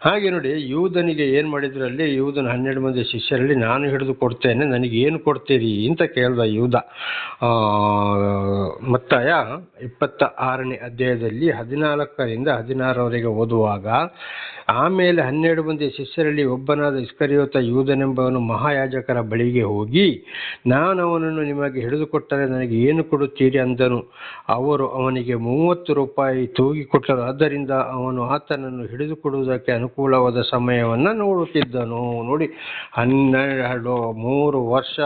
ಹಾಗೆ ನೋಡಿ, ಯೂದನಿಗೆ ಏನು ಮಾಡಿದ್ರು ಅಲ್ಲಿ, ಯೂದನ 12 ಮಂದಿ ಶಿಷ್ಯರಲ್ಲಿ ನಾನು ಹಿಡಿದು ಕೊಡ್ತೇನೆ, ನನಗೆ ಏನು ಕೊಡ್ತೀರಿ ಅಂತ ಕೇಳ್ದ ಯೂದ. ಮತ್ತಾಯ 26ನೇ ಅಧ್ಯಾಯದಲ್ಲಿ 14ರಿಂದ 16ರವರೆಗೆ ಓದುವಾಗ ಆಮೇಲೆ 12 ಮಂದಿ ಶಿಷ್ಯರಲ್ಲಿ ಒಬ್ಬನಾದ ಇಸ್ಕರಿಯೋತ ಯೂದನೆಂಬವನು ಮಹಾಯಾಜಕರ ಬಳಿಗೆ ಹೋಗಿ, ನಾನು ಅವನನ್ನು ನಿಮಗೆ ಹಿಡಿದುಕೊಟ್ಟರೆ ನನಗೆ ಏನು ಕೊಡುತ್ತೀರಿ ಅಂದನು. ಅವರು ಅವನಿಗೆ 30 ರೂಪಾಯಿ ತೂಗಿಕೊಟ್ಟರು. ಆದ್ದರಿಂದ ಅವನು ಆತನನ್ನು ಹಿಡಿದುಕೊಡುವುದಕ್ಕೆ ಅನುಕೂಲವಾದ ಸಮಯವನ್ನು ನೋಡುತ್ತಿದ್ದನು. ನೋಡಿ, 3 ವರ್ಷ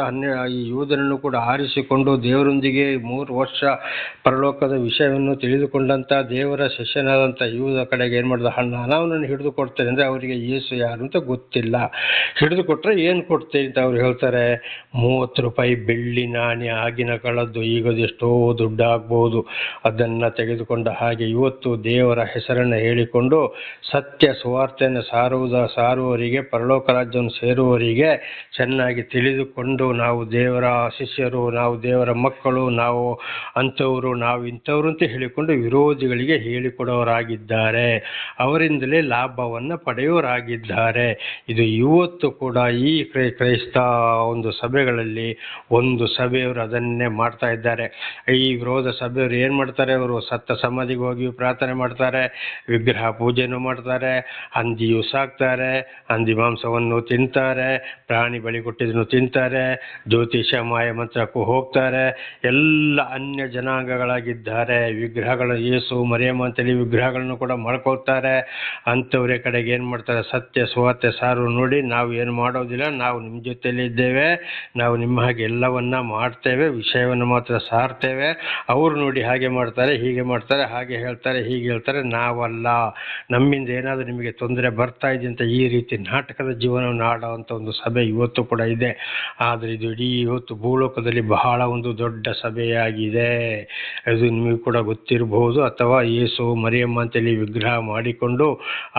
ಈ ಯೂದನನ್ನು ಕೂಡ ಆರಿಸಿಕೊಂಡು ದೇವರೊಂದಿಗೆ 3 ವರ್ಷ ಪರಲೋಕದ ವಿಷಯವನ್ನು ತಿಳಿದುಕೊಂಡಂತ ದೇವರ ಶಿಷ್ಯನಾದಂಥ ಯೂದ ಕಡೆಗೆ ಏನು ಮಾಡಿದ, ಅವನನ್ನು ಹಿಡಿದು ಕೊಡ್ತೇನೆ ಅಂದರೆ ಅವರಿಗೆ ಯೇಸು ಯಾರು ಅಂತ ಗೊತ್ತಿಲ್ಲ. ಹಿಡಿದು ಕೊಟ್ಟರೆ ಏನು ಕೊಡ್ತೇನೆ ಅಂತ ಅವ್ರು ಹೇಳ್ತಾರೆ, 30 ರೂಪಾಯಿ ಬೆಳ್ಳಿ ನಾಣ್ಯ, ಆಗಿನ ಕಾಲದ್ದು, ಈಗದು ಎಷ್ಟೋ ದುಡ್ಡು ಆಗ್ಬೋದು, ಅದನ್ನು ತೆಗೆದುಕೊಂಡ ಹಾಗೆ ಇವತ್ತು ದೇವರ ಹೆಸರನ್ನು ಹೇಳಿಕೊಂಡು ಸತ್ಯ ಸುವಾರ್ತೆಯನ್ನು ಸಾರುವವರಿಗೆ, ಪರಲೋಕ ರಾಜ್ಯವನ್ನು ಸೇರುವವರಿಗೆ ಚೆನ್ನಾಗಿ ತಿಳಿದುಕೊಂಡು ನಾವು ದೇವರ ಶಿಷ್ಯರು, ನಾವು ದೇವರ ಮಕ್ಕಳು, ನಾವು ಅಂಥವರು, ನಾವು ಇಂಥವ್ರು ಅಂತ ಹೇಳಿಕೊಂಡು ವಿರೋಧಿಗಳಿಗೆ ಹೇಳಿಕೊಡೋರಾಗಿದ್ದಾರೆ. ಅವರಿಂದಲೇ ಲಾಭವನ್ನು ಪಡೆಯೋರಾಗಿದ್ದಾರೆ. ಇದು ಇವತ್ತು ಕೂಡ ಈ ಕ್ರೈಸ್ತ ಒಂದು ಸಭೆಗಳಲ್ಲಿ ಒಂದು ಸಭೆಯವರು ಅದನ್ನೇ ಮಾಡ್ತಾ ಇದ್ದಾರೆ. ಈ ವಿರೋಧ ಸಭೆಯವರು ಏನು ಮಾಡ್ತಾರೆ, ಅವರು ಸತ್ತ ಸಮಾಧಿಗೆ ಹೋಗಿ ಪ್ರಾರ್ಥನೆ ಮಾಡ್ತಾರೆ, ವಿಗ್ರಹ ಪೂಜೆಯನ್ನು ಮಾಡ್ತಾರೆ, ಹಂದಿಯು ಸಾಕ್ತಾರೆ, ಹಂದಿ ಮಾಂಸವನ್ನು ತಿಂತಾರೆ, ಪ್ರಾಣಿ ಬಲಿ ಕೊಟ್ಟಿದ್ದನ್ನು ತಿಂತಾರೆ, ಜ್ಯೋತಿಷ ಮಾಯ ಮಂತ್ರಕ್ಕೂ ಹೋಗ್ತಾರೆ, ಎಲ್ಲ ಅನ್ಯ ಜನಾಂಗಗಳಾಗಿದ್ದಾರೆ. ವಿಗ್ರಹಗಳು, ಯೇಸು ಮರಿಯಮ್ಮ ಅಂತೇಳಿ ವಿಗ್ರಹಗಳನ್ನು ಕೂಡ ಮಾಡ್ಕೊಳ್ತಾರೆ. ಅಂಥವ್ರ ಕಡೆಗೆ ಏನು ಮಾಡ್ತಾರೆ, ಸತ್ಯ ಸುವಾರ್ತೆ ಸಾರು, ನೋಡಿ ನಾವು ಏನು ಮಾಡೋದಿಲ್ಲ, ನಾವು ನಿಮ್ಮ ಜೊತೆಯಲ್ಲಿ ಇದ್ದೇವೆ, ನಾವು ನಿಮ್ಮ ಹಾಗೆ ಎಲ್ಲವನ್ನ ಮಾಡ್ತೇವೆ, ವಿಷಯವನ್ನು ಮಾತ್ರ ಸಾರ್ತೇವೆ. ಅವರು ನೋಡಿ ಹಾಗೆ ಮಾಡ್ತಾರೆ, ಹೀಗೆ ಮಾಡ್ತಾರೆ, ಹಾಗೆ ಹೇಳ್ತಾರೆ, ಹೀಗೆ ಹೇಳ್ತಾರೆ, ನಾವಲ್ಲ, ನಮ್ಮಿಂದ ಏನಾದರೂ ನಿಮಗೆ ತೊಂದರೆ ಬರ್ತಾ ಇದೆ ಅಂತ ಈ ರೀತಿ ನಾಟಕದ ಜೀವನವನ್ನು ಆಡುವಂಥ ಒಂದು ಸಭೆ ಇವತ್ತು ಕೂಡ ಇದೆ. ಆದರೆ ಇದು ಇಡೀ ಇವತ್ತು ಭೂಲೋಕದಲ್ಲಿ ಬಹಳ ಒಂದು ದೊಡ್ಡ ಸಭೆಯಾಗಿದೆ. ಅದು ನಿಮಗೆ ಕೂಡ ಗೊತ್ತಿರಬಹುದು. ಅಥವಾ ಯೇಸು ಮರಿಯಮ್ಮ ಅಂತೇಳಿ ವಿಗ್ರಹ ಮಾಡಿಕೊಂಡು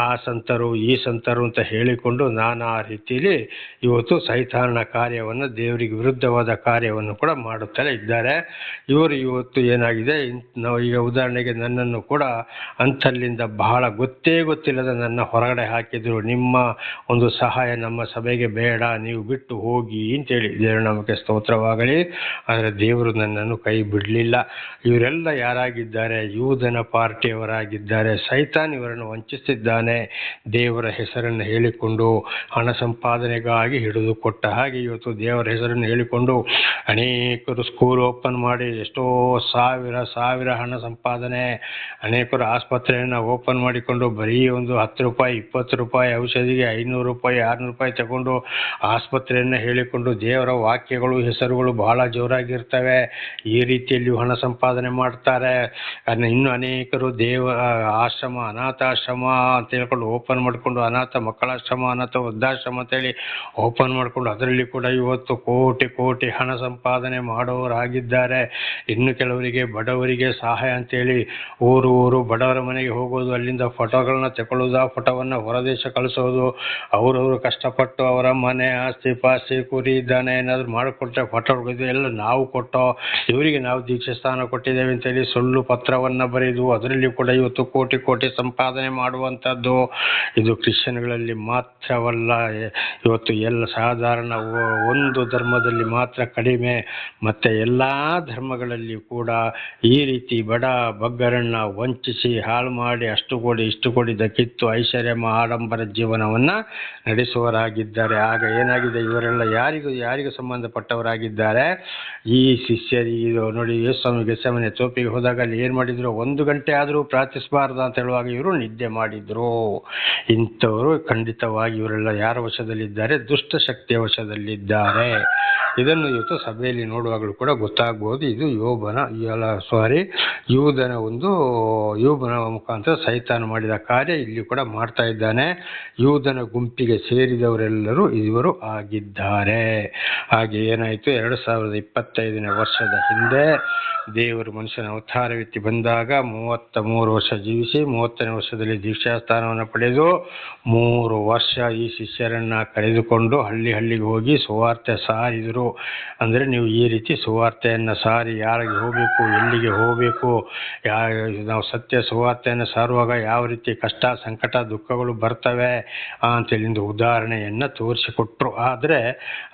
ಆ ಸಂತರು ಈ ಸಂತರು ಅಂತ ಹೇಳಿಕೊಂಡು ನಾನಾ ರೀತಿಯಲ್ಲಿ ಇವತ್ತು ಸೈತಾನನ ಕಾರ್ಯವನ್ನು, ದೇವರಿಗೆ ವಿರುದ್ಧವಾದ ಕಾರ್ಯವನ್ನು ಕೂಡ ಮಾಡುತ್ತಲೇ ಇದ್ದಾರೆ. ಇವರು ಇವತ್ತು ಏನಾಗಿದೆ, ನಾವು ಈಗ ಉದಾಹರಣೆಗೆ ನನ್ನನ್ನು ಕೂಡ ಅಂಥಲ್ಲಿಂದ ಬಹಳ ಗೊತ್ತಿಲ್ಲದ ನನ್ನ ಹೊರಗಡೆ ಹಾಕಿದ್ರು. ನಿಮ್ಮ ಒಂದು ಸಹಾಯ ನಮ್ಮ ಸಭೆಗೆ ಬೇಡ, ನೀವು ಬಿಟ್ಟು ಹೋಗಿ ಅಂತೇಳಿ. ದೇವರ ನಾಮಕ್ಕೆ ಸ್ತೋತ್ರವಾಗಲಿ. ಆದರೆ ದೇವರು ನನ್ನನ್ನು ಕೈ ಬಿಡಲಿಲ್ಲ. ಇವರೆಲ್ಲ ಯಾರಾಗಿದ್ದಾರೆ, ಯೂದನ ಪಾರ್ಟಿಯವರಾಗಿದ್ದಾರೆ. ಸೈತಾನ್ ಇವರನ್ನು ವಂಚಿಸಿದ್ದಾನೆ. ದೇವರ ಹೆಸರನ್ನು ಹೇಳಿಕೊಂಡು ಹಣ ಸಂಪಾದನೆಗಾಗಿ ಹಿಡಿದು ಕೊಟ್ಟ ಹಾಗೆ ಇವತ್ತು ದೇವರ ಹೆಸರನ್ನು ಹೇಳಿಕೊಂಡು ಅನೇಕರು ಸ್ಕೂಲ್ ಓಪನ್ ಮಾಡಿ ಎಷ್ಟೋ ಸಾವಿರ ಹಣ ಸಂಪಾದನೆ, ಅನೇಕರು ಆಸ್ಪತ್ರೆಯನ್ನು ಓಪನ್ ಮಾಡಿಕೊಂಡು ಬರೀ ಒಂದು 10 ರೂಪಾಯಿ 20 ರೂಪಾಯಿ ಔಷಧಿಗೆ 500 ರೂಪಾಯಿ 600 ರೂಪಾಯಿ ತಗೊಂಡು ಆಸ್ಪತ್ರೆಯನ್ನು ಹೇಳಿಕೊಂಡು, ದೇವರ ವಾಕ್ಯಗಳು ಹೆಸರುಗಳು ಬಹಳ ಜೋರಾಗಿರ್ತವೆ, ಈ ರೀತಿಯಲ್ಲಿ ಹಣ ಸಂಪಾದನೆ ಮಾಡ್ತಾರೆ. ಇನ್ನು ಅನೇಕರು ಆಶ್ರಮ, ಅನಾಥಾಶ್ರಮ ಅಂತ ಹೇಳ್ಕೊಂಡು ಓಪನ್ ಮಾಡಿಕೊಂಡು, ಅನಾಥ ಮಕ್ಕಳಾಶ್ರಮ, ಅನಾಥ ವೃದ್ಧಾಶ್ರಮ ಅಂತೇಳಿ ಓಪನ್ ಮಾಡಿಕೊಂಡು ಅದರಲ್ಲಿ ಕೂಡ ಇವತ್ತು ಕೋಟಿ ಹಣ ಸಂಪಾದನೆ ಮಾಡೋರಾಗಿದ್ದಾರೆ. ಇನ್ನು ಕೆಲವರಿಗೆ ಬಡವರಿಗೆ ಸಹಾಯ ಅಂತೇಳಿ ಊರು ಬಡವರ ಮನೆಗೆ ಹೋಗೋದು, ಅಲ್ಲಿಂದ ಫೋಟೋಗಳನ್ನ ತಗೊಳ್ಳೋದು, ಆ ಫೋಟೋವನ್ನು ಹೊರದೇಶ ಕಳಿಸೋದು, ಅವರವರು ಕಷ್ಟಪಟ್ಟು ಅವರ ಮನೆ ಆಸ್ತಿ ಪಾಸ್ತಿ ಕುರಿ ದನ ಏನಾದರೂ ಮಾಡಿಕೊಟ್ರೆ ಫೋಟೋ ಹೊಡೆದು ಎಲ್ಲ ನಾವು ಕೊಟ್ಟೋ, ಇವರಿಗೆ ನಾವು ದೀಕ್ಷೆ ಸ್ಥಾನ ಕೊಟ್ಟಿದ್ದೇವೆ ಅಂತೇಳಿ ಸುಳ್ಳು ಪತ್ರವನ್ನು ಬರೆದು ಅದರಲ್ಲಿ ಕೂಡ ಇವತ್ತು ಕೋಟಿ ಸಂಪಾದನೆ ಮಾಡುವಂಥದ್ದು. ಇದು ಕ್ರಿಶ್ಚಿಯನ್ಗಳಲ್ಲಿ ಮಾತ್ರವಲ್ಲ, ಇವತ್ತು ಎಲ್ಲ ಸಾಧಾರಣ ಒಂದು ಧರ್ಮದಲ್ಲಿ ಮಾತ್ರ ಕಡಿಮೆ, ಮತ್ತು ಎಲ್ಲ ಧರ್ಮಗಳಲ್ಲಿ ಕೂಡ ಈ ರೀತಿ ಬಡ ಬಗ್ಗರನ್ನು ವಂಚಿಸಿ ಹಾಳು ಮಾಡಿ ಅಷ್ಟು ಕೊಡಿ ಇಷ್ಟು ಕೊಡಿ ಕಿತ್ತು ಐಶ್ವರ್ಯ ಆಡಂಬರ ಜೀವನವನ್ನು ನಡೆಸುವವರಾಗಿದ್ದಾರೆ. ಆಗ ಏನಾಗಿದೆ, ಇವರೆಲ್ಲ ಯಾರಿಗೂ ಸಂಬಂಧಪಟ್ಟವರಾಗಿದ್ದಾರೆ. ಈ ಶಿಷ್ಯರಿಗೆ ನೋಡಿ, ಯೇಸುಸ್ವಾಮಿ ಗೆತ್ಸೆಮನೆ ತೋಪಿಗೆ ಹೋದಾಗ ಅಲ್ಲಿ ಏನು ಮಾಡಿದ್ರು, 1 ಗಂಟೆ ಆದರೂ ಪ್ರಾರ್ಥಿಸಬಾರ್ದು ಅಂತ ಹೇಳುವಾಗ ಇವರು ನಿದ್ದೆ ಮಾಡಿದ್ರು. ಇಂಥವರು ಖಂಡಿತವಾಗಿ ಇವರೆಲ್ಲ ಯಾರ ವಶದಲ್ಲಿದ್ದಾರೆ, ದುಷ್ಟ ಶಕ್ತಿಯ ವಶದಲ್ಲಿದ್ದಾರೆ. ಇದನ್ನು ಇವತ್ತು ಸಭೆಯಲ್ಲಿ ನೋಡುವಾಗಲೂ ಕೂಡ ಗೊತ್ತಾಗ್ಬೋದು. ಇದು ಯೂದನ ಮುಖಾಂತರ ಸೈತಾನ ಮಾಡಿದ ಕಾರ್ಯ ಇಲ್ಲಿ ಕೂಡ ಮಾಡ್ತಾ ಇದ್ದಾನೆ. ಯೂದನ ಗುಂಪಿಗೆ ಸೇರಿದವರೆಲ್ಲರೂ ಇವರು ಆಗಿದ್ದಾರೆ. ಹಾಗೆ ಏನಾಯಿತು, 2025ನೇ ವರ್ಷದ ಹಿಂದೆ ದೇವರು ಮನುಷ್ಯನ ಅವತಾರವೆತ್ತಿ ಬಂದಾಗ 33 ವರ್ಷ ಜೀವಿಸಿ 30ನೇ ವರ್ಷದಲ್ಲಿ ದೀಕ್ಷಾಸ್ಥಾನವನ್ನು ಪಡೆದು 3 ವರ್ಷ ಈ ಶಿಷ್ಯರನ್ನ ಕರೆದುಕೊಂಡು ಹಳ್ಳಿಗೆ ಹೋಗಿ ಸುವಾರ್ತೆ ಸಾರಿದರು. ಅಂದರೆ ನೀವು ಈ ರೀತಿ ಸುವಾರ್ತೆಯನ್ನು ಸಾರಿ ಯಾರಿಗೆ ಹೋಗಬೇಕು, ಎಲ್ಲಿಗೆ ಹೋಗಬೇಕು, ನಾವು ಸತ್ಯ ಸುವಾರ್ತೆಯನ್ನು ಸಾರುವಾಗ ಯಾವ ರೀತಿ ಕಷ್ಟ ಸಂಕಟ ದುಃಖಗಳು ಬರ್ತವೆ ಅಂತೇಳಿ ಒಂದು ಉದಾಹರಣೆಯನ್ನು ತೋರಿಸಿಕೊಟ್ರು. ಆದರೆ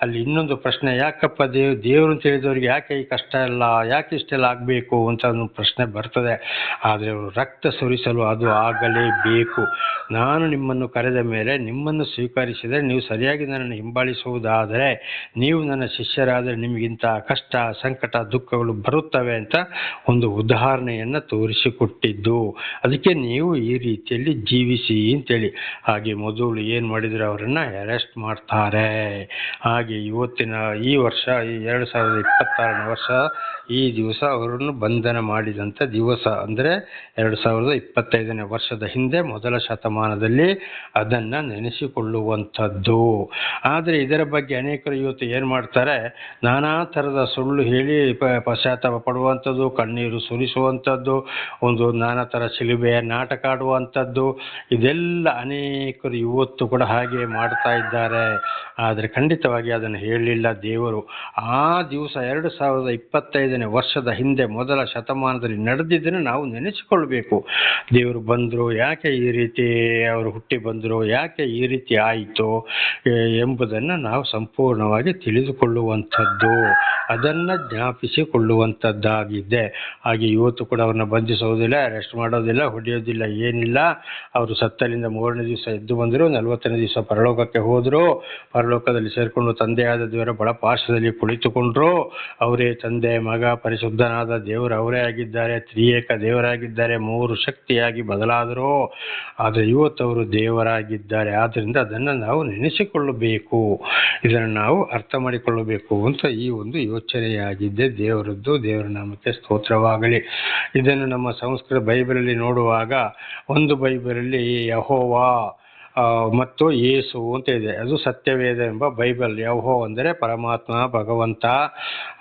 ಅಲ್ಲಿ ಇನ್ನೊಂದು ಪ್ರಶ್ನೆ, ಯಾಕಪ್ಪ ದೇವರು ತಿಳಿದವ್ರಿಗೆ ಯಾಕೆ ಈ ಕಷ್ಟ ಎಲ್ಲ, ಯಾಕೆ ಇಷ್ಟೆಲ್ಲ ಆಗಬೇಕು ಅಂತ ಒಂದು ಪ್ರಶ್ನೆ ಬರ್ತದೆ. ಆದರೆ ಅವರು ರಕ್ತ ಸುರಿಸಲು ಅದು ಆಗಲೇಬೇಕು. ನಾನು ನಿಮ್ಮನ್ನು ಕರೆದ ಮೇಲೆ ನಿಮ್ಮನ್ನು ಸ್ವೀಕರಿಸಿದರೆ, ನೀವು ಸರಿಯಾಗಿ ನನ್ನನ್ನು ಹಿಂಬಾಲಿಸುವುದಾದರೆ, ನೀವು ನನ್ನ ಶಿಷ್ಯರಾದರೆ ನಿಮಗಿಂತ ಕಷ್ಟ ಸಂಕಟ ದುಃಖಗಳು ಬರುತ್ತವೆ ಅಂತ ಒಂದು ಉದಾಹರಣೆಯನ್ನು ತೋರಿಸಿಕೊಟ್ಟಿದ್ದು. ಅದಕ್ಕೆ ನೀವು ಈ ರೀತಿಯಲ್ಲಿ ಜೀವಿಸಿ ಅಂತೇಳಿ. ಹಾಗೆ ಮೊದಲು ಏನು ಮಾಡಿದ್ರು, ಅವರನ್ನು ಅರೆಸ್ಟ್ ಮಾಡ್ತಾರೆ. ಹಾಗೆ ಇವತ್ತಿನ ಈ ವರ್ಷ, ಈ 2026ನೇ ವರ್ಷ ಈ ದಿವಸ ಅವರನ್ನು ಬಂಧನ ಮಾಡಿದಂಥ ದಿವಸ. ಅಂದರೆ 2025ನೇ ವರ್ಷದ ಹಿಂದೆ ಮೊದಲ ಶತಮಾನದಲ್ಲಿ ಅದನ್ನು ನೆನೆಸಿಕೊಳ್ಳುವಂಥದ್ದು. ಆದರೆ ಇದರ ಬಗ್ಗೆ ಅನೇಕರು ಇವತ್ತು ಏನು ಮಾಡ್ತಾರೆ, ನಾನಾ ಥರದ ಸುಳ್ಳು ಹೇಳಿ ಪಶ್ಚಾತ್ತಾಪ ಪಡುವಂಥದ್ದು, ಕಣ್ಣೀರು ಸುರಿಸುವಂಥದ್ದು, ಒಂದು ನಾನಾ ಥರ ಶಿಲುಬೆಯ ನಾಟಕ ಆಡುವಂಥದ್ದು, ಇದೆಲ್ಲ ಅನೇಕರು ಇವತ್ತು ಕೂಡ ಹಾಗೆ ಮಾಡ್ತಾ ಇದ್ದಾರೆ. ಆದರೆ ಖಂಡಿತವಾಗಿ ಅದನ್ನು ಹೇಳಲಿಲ್ಲ ದೇವರು. ಆ ದಿವಸ 2025ನೇ ವರ್ಷದ ಹಿಂದೆ ಮೊದಲ ಶತಮಾನದಲ್ಲಿ ನಡೆದಿದ್ದನ್ನು ನಾವು ನೆನೆಸಿಕೊಳ್ಬೇಕು. ದೇವರು ಬಂದರು, ಯಾಕೆ ಈ ರೀತಿ ಅವರು ಹುಟ್ಟಿ ಬಂದರು, ಯಾಕೆ ಈ ರೀತಿ ಆಯಿತು ಎಂಬುದನ್ನು ನಾವು ಸಂಪೂರ್ಣವಾಗಿ ತಿಳಿದುಕೊಳ್ಳುವಂಥದ್ದು, ಅದನ್ನು ಜ್ಞಾಪಿಸಿಕೊಳ್ಳುವಂಥದ್ದಾಗಿದೆ. ಹಾಗೆ ಇವತ್ತು ಕೂಡ ಅವ್ರನ್ನ ಬಂಧಿಸೋದಿಲ್ಲ, ಅರೆಸ್ಟ್ ಮಾಡೋದಿಲ್ಲ, ಹೊಡೆಯೋದಿಲ್ಲ, ಏನಿಲ್ಲ. ಅವರು ಸತ್ತಲಿಂದ 3ನೇ ದಿವಸ ಎದ್ದು ಬಂದರು, 40ನೇ ದಿವಸ ಪರಲೋಕಕ್ಕೆ ಹೋದರು. ಪರಲೋಕದಲ್ಲಿ ಸೇರಿಕೊಂಡು ತಂದೆಯಾದ ದೇವರ ಬಲಪಾರ್ಶ್ವದಲ್ಲಿ ಕುಳಿತುಕೊಂಡ್ರು. ಅವರೇ ತಂದೆ ಮಗ ಪರಿಶುದ್ಧನಾದ ದೇವರು ಅವರೇ ಆಗಿದ್ದಾರೆ, ತ್ರಿಯೇಕ ದೇವರಾಗಿದ್ದಾರೆ, 3 ಶಕ್ತಿಯಾಗಿ ಬದಲಾದರು. ಆದರೆ ಇವತ್ತು ಅವರು ದೇವರಾಗಿದ್ದಾರೆ. ಆದ್ದರಿಂದ ಅದನ್ನು ನಾವು ನೆನೆಸಿಕೊಳ್ಳಬೇಕು, ಇದನ್ನು ನಾವು ಅರ್ಥ ಮಾಡಿಕೊಳ್ಳಬೇಕು ಅಂತ ಈ ಒಂದು ಯೋಚನೆಯಾಗಿದ್ದೆ ದೇವರದ್ದು. ದೇವರ ನಾಮಕ್ಕೆ ಸ್ತೋತ್ರವಾಗಲಿ. ಇದನ್ನು ನಮ್ಮ ಸಂಸ್ಕೃತ ಬೈಬಲಲ್ಲಿ ನೋಡುವಾಗ, ಒಂದು ಬೈಬಲಲ್ಲಿ ಯೆಹೋವಾ ಮತ್ತು ಯೇಸು ಅಂತ ಇದೆ. ಅದು ಸತ್ಯವೇದ ಎಂಬ ಬೈಬಲ್. ಯೆಹೋವ ಅಂದರೆ ಪರಮಾತ್ಮ, ಭಗವಂತ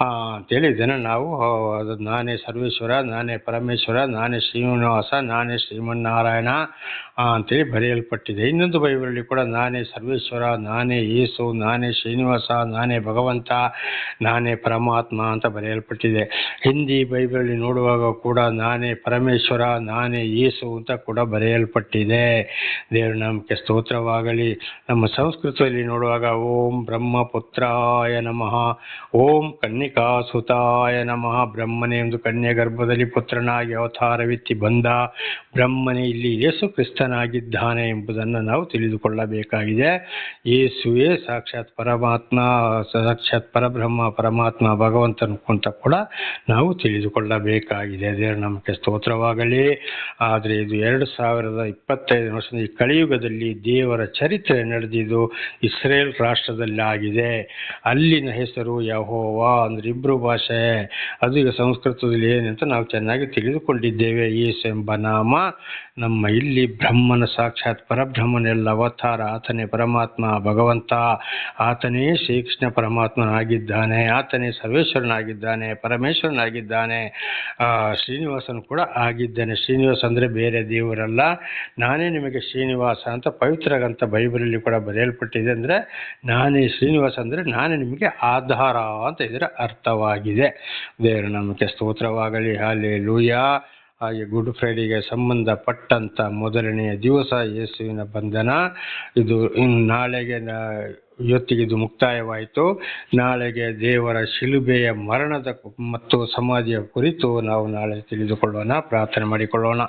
ಅಂತೇಳಿ ಇದನ್ನು ನಾವು, ಅದು ನಾನೇ ಸರ್ವೇಶ್ವರ, ನಾನೇ ಪರಮೇಶ್ವರ, ನಾನೇ ಶ್ರೀನಿವಾಸ, ನಾನೇ ಶ್ರೀಮನ್ನಾರಾಯಣ ಅಂತೇಳಿ ಬರೆಯಲ್ಪಟ್ಟಿದೆ. ಇನ್ನೊಂದು ಬೈಬಲಲ್ಲಿ ಕೂಡ ನಾನೇ ಸರ್ವೇಶ್ವರ, ನಾನೇ ಯೇಸು, ನಾನೇ ಶ್ರೀನಿವಾಸ, ನಾನೇ ಭಗವಂತ, ನಾನೇ ಪರಮಾತ್ಮ ಅಂತ ಬರೆಯಲ್ಪಟ್ಟಿದೆ. ಹಿಂದಿ ಬೈಬಲಲ್ಲಿ ನೋಡುವಾಗ ಕೂಡ ನಾನೇ ಪರಮೇಶ್ವರ, ನಾನೇ ಯೇಸು ಅಂತ ಕೂಡ ಬರೆಯಲ್ಪಟ್ಟಿದೆ. ದೇವರ ನಾಮಕ್ಕೆ ಸ್ತೋತ್ರವಾಗಲಿ. ನಮ್ಮ ಸಂಸ್ಕೃತದಲ್ಲಿ ನೋಡುವಾಗ ಓಂ ಬ್ರಹ್ಮಪುತ್ರಾಯ ನಮಃ, ಓಂ ಕನ್ನಿಕಾಸುತಾಯ ನಮಃ. ಬ್ರಹ್ಮನೇ ಒಂದು ಕನ್ಯೆ ಗರ್ಭದಲ್ಲಿ ಪುತ್ರನಾಗಿ ಅವತಾರವೆತ್ತಿ ಬಂದ ಬ್ರಹ್ಮನೇ ಇಲ್ಲಿ ಯೇಸು ಕ್ರಿಸ್ತನಾಗಿದ್ದಾನೆ ಎಂಬುದನ್ನು ನಾವು ತಿಳಿದುಕೊಳ್ಳಬೇಕಾಗಿದೆ. ಯೇಸುವೇ ಸಾಕ್ಷಾತ್ ಪರಮಾತ್ಮ, ಸಾಕ್ಷಾತ್ ಪರಬ್ರಹ್ಮ, ಪರಮಾತ್ಮ, ಭಗವಂತನು ಅಂತ ಕೂಡ ನಾವು ತಿಳಿದುಕೊಳ್ಳಬೇಕಾಗಿದೆ. ದೇವರ ನಮಗೆ ಸ್ತೋತ್ರವಾಗಲಿ. ಆದರೆ ಇದು 2025 ವರ್ಷದ ಈ ಕಲಿಯುಗದಲ್ಲಿ ದೇವರ ಚರಿತ್ರೆ ನಡೆದಿದ್ದು ಇಸ್ರೇಲ್ ರಾಷ್ಟ್ರದಲ್ಲಾಗಿದೆ. ಅಲ್ಲಿನ ಹೆಸರು ಯೆಹೋವಾ, ಅಂದರೆ ಇಬ್ರು ಭಾಷೆ. ಅದು ಈಗ ಸಂಸ್ಕೃತದಲ್ಲಿ ಏನಂತ ನಾವು ಚೆನ್ನಾಗಿ ತಿಳಿದುಕೊಂಡಿದ್ದೇವೆ. ಯೇಸು ಎಂಬ ನಾಮ ನಮ್ಮ ಇಲ್ಲಿ ಬ್ರಹ್ಮನ ಸಾಕ್ಷಾತ್ ಪರಬ್ರಹ್ಮನೆಲ್ಲ ಅವತಾರ. ಆತನೇ ಪರಮಾತ್ಮ, ಭಗವಂತ, ಆತನೇ ಶ್ರೀಕೃಷ್ಣ ಪರಮಾತ್ಮನಾಗಿದ್ದಾನೆ, ಆತನೇ ಸರ್ವೇಶ್ವರನಾಗಿದ್ದಾನೆ, ಪರಮೇಶ್ವರನಾಗಿದ್ದಾನೆ, ಶ್ರೀನಿವಾಸನು ಕೂಡ ಆಗಿದ್ದಾನೆ. ಶ್ರೀನಿವಾಸ ಅಂದರೆ ಬೇರೆ ದೇವರಲ್ಲ, ನಾನೇ ನಿಮಗೆ ಶ್ರೀನಿವಾಸ ಅಂತ ಪವಿತ್ರ ಗ್ರಂಥ ಬೈಬಲಲ್ಲಿ ಕೂಡ ಬರೆಯಲ್ಪಟ್ಟಿದೆ. ಅಂದರೆ ನಾನೇ ಶ್ರೀನಿವಾಸ ಅಂದರೆ ನಾನೇ ನಿಮಗೆ ಆಧಾರ ಅಂತ ಇದರ ಅರ್ಥವಾಗಿದೆ. ದೇವರ ನಮಗೆ ಸ್ತೋತ್ರವಾಗಲಿ. ಹಲ್ಲೆಲೂಯಾ. ಹಾಗೆ ಗುಡ್ ಫ್ರೈಡೆಗೆ ಸಂಬಂಧಪಟ್ಟಂಥ ಮೊದಲನೆಯ ದಿವಸ ಯೇಸುವಿನ ಬಂಧನ. ಇದು ನಾಳೆಗೆ, ಇವತ್ತಿಗೆ ಇದು ಮುಕ್ತಾಯವಾಯಿತು. ನಾಳೆಗೆ ದೇವರ ಶಿಲುಬೆಯ ಮರಣದ ಮತ್ತು ಸಮಾಧಿಯ ಕುರಿತು ನಾವು ನಾಳೆ ತಿಳಿದುಕೊಳ್ಳೋಣ. ಪ್ರಾರ್ಥನೆ ಮಾಡಿಕೊಳ್ಳೋಣ.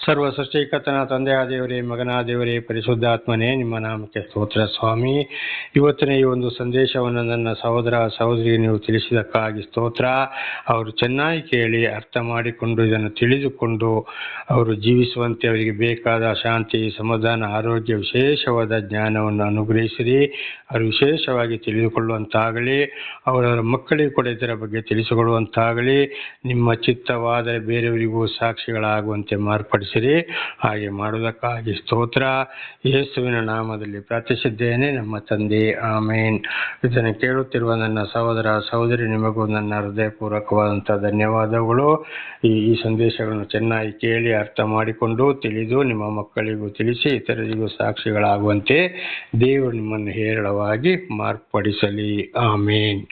ಸರ್ವ ಸೃಷ್ಟಿಕರ್ತನ ತಂದೆಯ ದೇವರೇ, ಮಗನ ದೇವರೇ, ಪರಿಶುದ್ಧಾತ್ಮನೇ, ನಿಮ್ಮ ನಾಮಕ್ಕೆ ಸ್ತೋತ್ರ ಸ್ವಾಮಿ. ಇವತ್ತಿನ ಈ ಒಂದು ಸಂದೇಶವನ್ನು ನನ್ನ ಸಹೋದರ ಸಹೋದರಿಗೆ ನೀವು ತಿಳಿಸಿದ್ದಕ್ಕಾಗಿ ಸ್ತೋತ್ರ. ಅವರು ಚೆನ್ನಾಗಿ ಕೇಳಿ ಅರ್ಥ ಮಾಡಿಕೊಂಡು ಇದನ್ನು ತಿಳಿದುಕೊಂಡು ಅವರು ಜೀವಿಸುವಂತೆ ಅವರಿಗೆ ಬೇಕಾದ ಶಾಂತಿ, ಸಮಾಧಾನ, ಆರೋಗ್ಯ, ವಿಶೇಷವಾದ ಜ್ಞಾನವನ್ನು ಅನುಗ್ರಹಿಸಿರಿ. ಅವರು ವಿಶೇಷವಾಗಿ ತಿಳಿದುಕೊಳ್ಳುವಂತಾಗಲಿ. ಅವರವರ ಮಕ್ಕಳಿಗೂ ಕೂಡ ಇದರ ಬಗ್ಗೆ ತಿಳಿಸಿಕೊಡುವಂತಾಗಲಿ. ನಿಮ್ಮ ಚಿತ್ತವಾದರೆ ಬೇರೆಯವರಿಗೂ ಸಾಕ್ಷಿಗಳಾಗುವಂತೆ ಮಾರ್ಪಡಿಸಿರಿ. ಹಾಗೆ ಮಾಡುವುದಕ್ಕಾಗಿ ಸ್ತೋತ್ರ. ಯೇಸುವಿನ ನಾಮದಲ್ಲಿ ಪ್ರಾರ್ಥಿಸಿದ್ದೇನೆ ನಮ್ಮ ತಂದೆ, ಆಮೇನ್. ಇದನ್ನು ಕೇಳುತ್ತಿರುವ ನನ್ನ ಸಹೋದರ ಸಹೋದರಿ, ನಿಮಗೂ ನನ್ನ ಹೃದಯಪೂರ್ವಕವಾದಂಥ ಧನ್ಯವಾದಗಳು. ಈ ಸಂದೇಶಗಳನ್ನು ಚೆನ್ನಾಗಿ ಕೇಳಿ ಅರ್ಥ ಮಾಡಿಕೊಂಡು ತಿಳಿದು ನಿಮ್ಮ ಮಕ್ಕಳಿಗೂ ತಿಳಿಸಿ ಇತರರಿಗೂ ಸಾಕ್ಷಿಗಳಾಗುವಂತೆ ದೇವರು ನಿಮ್ಮನ್ನು ಹೇರಳವಾಗಿ ಮಾರ್ಪಡಿಸಲಿ. ಆಮೇನ್.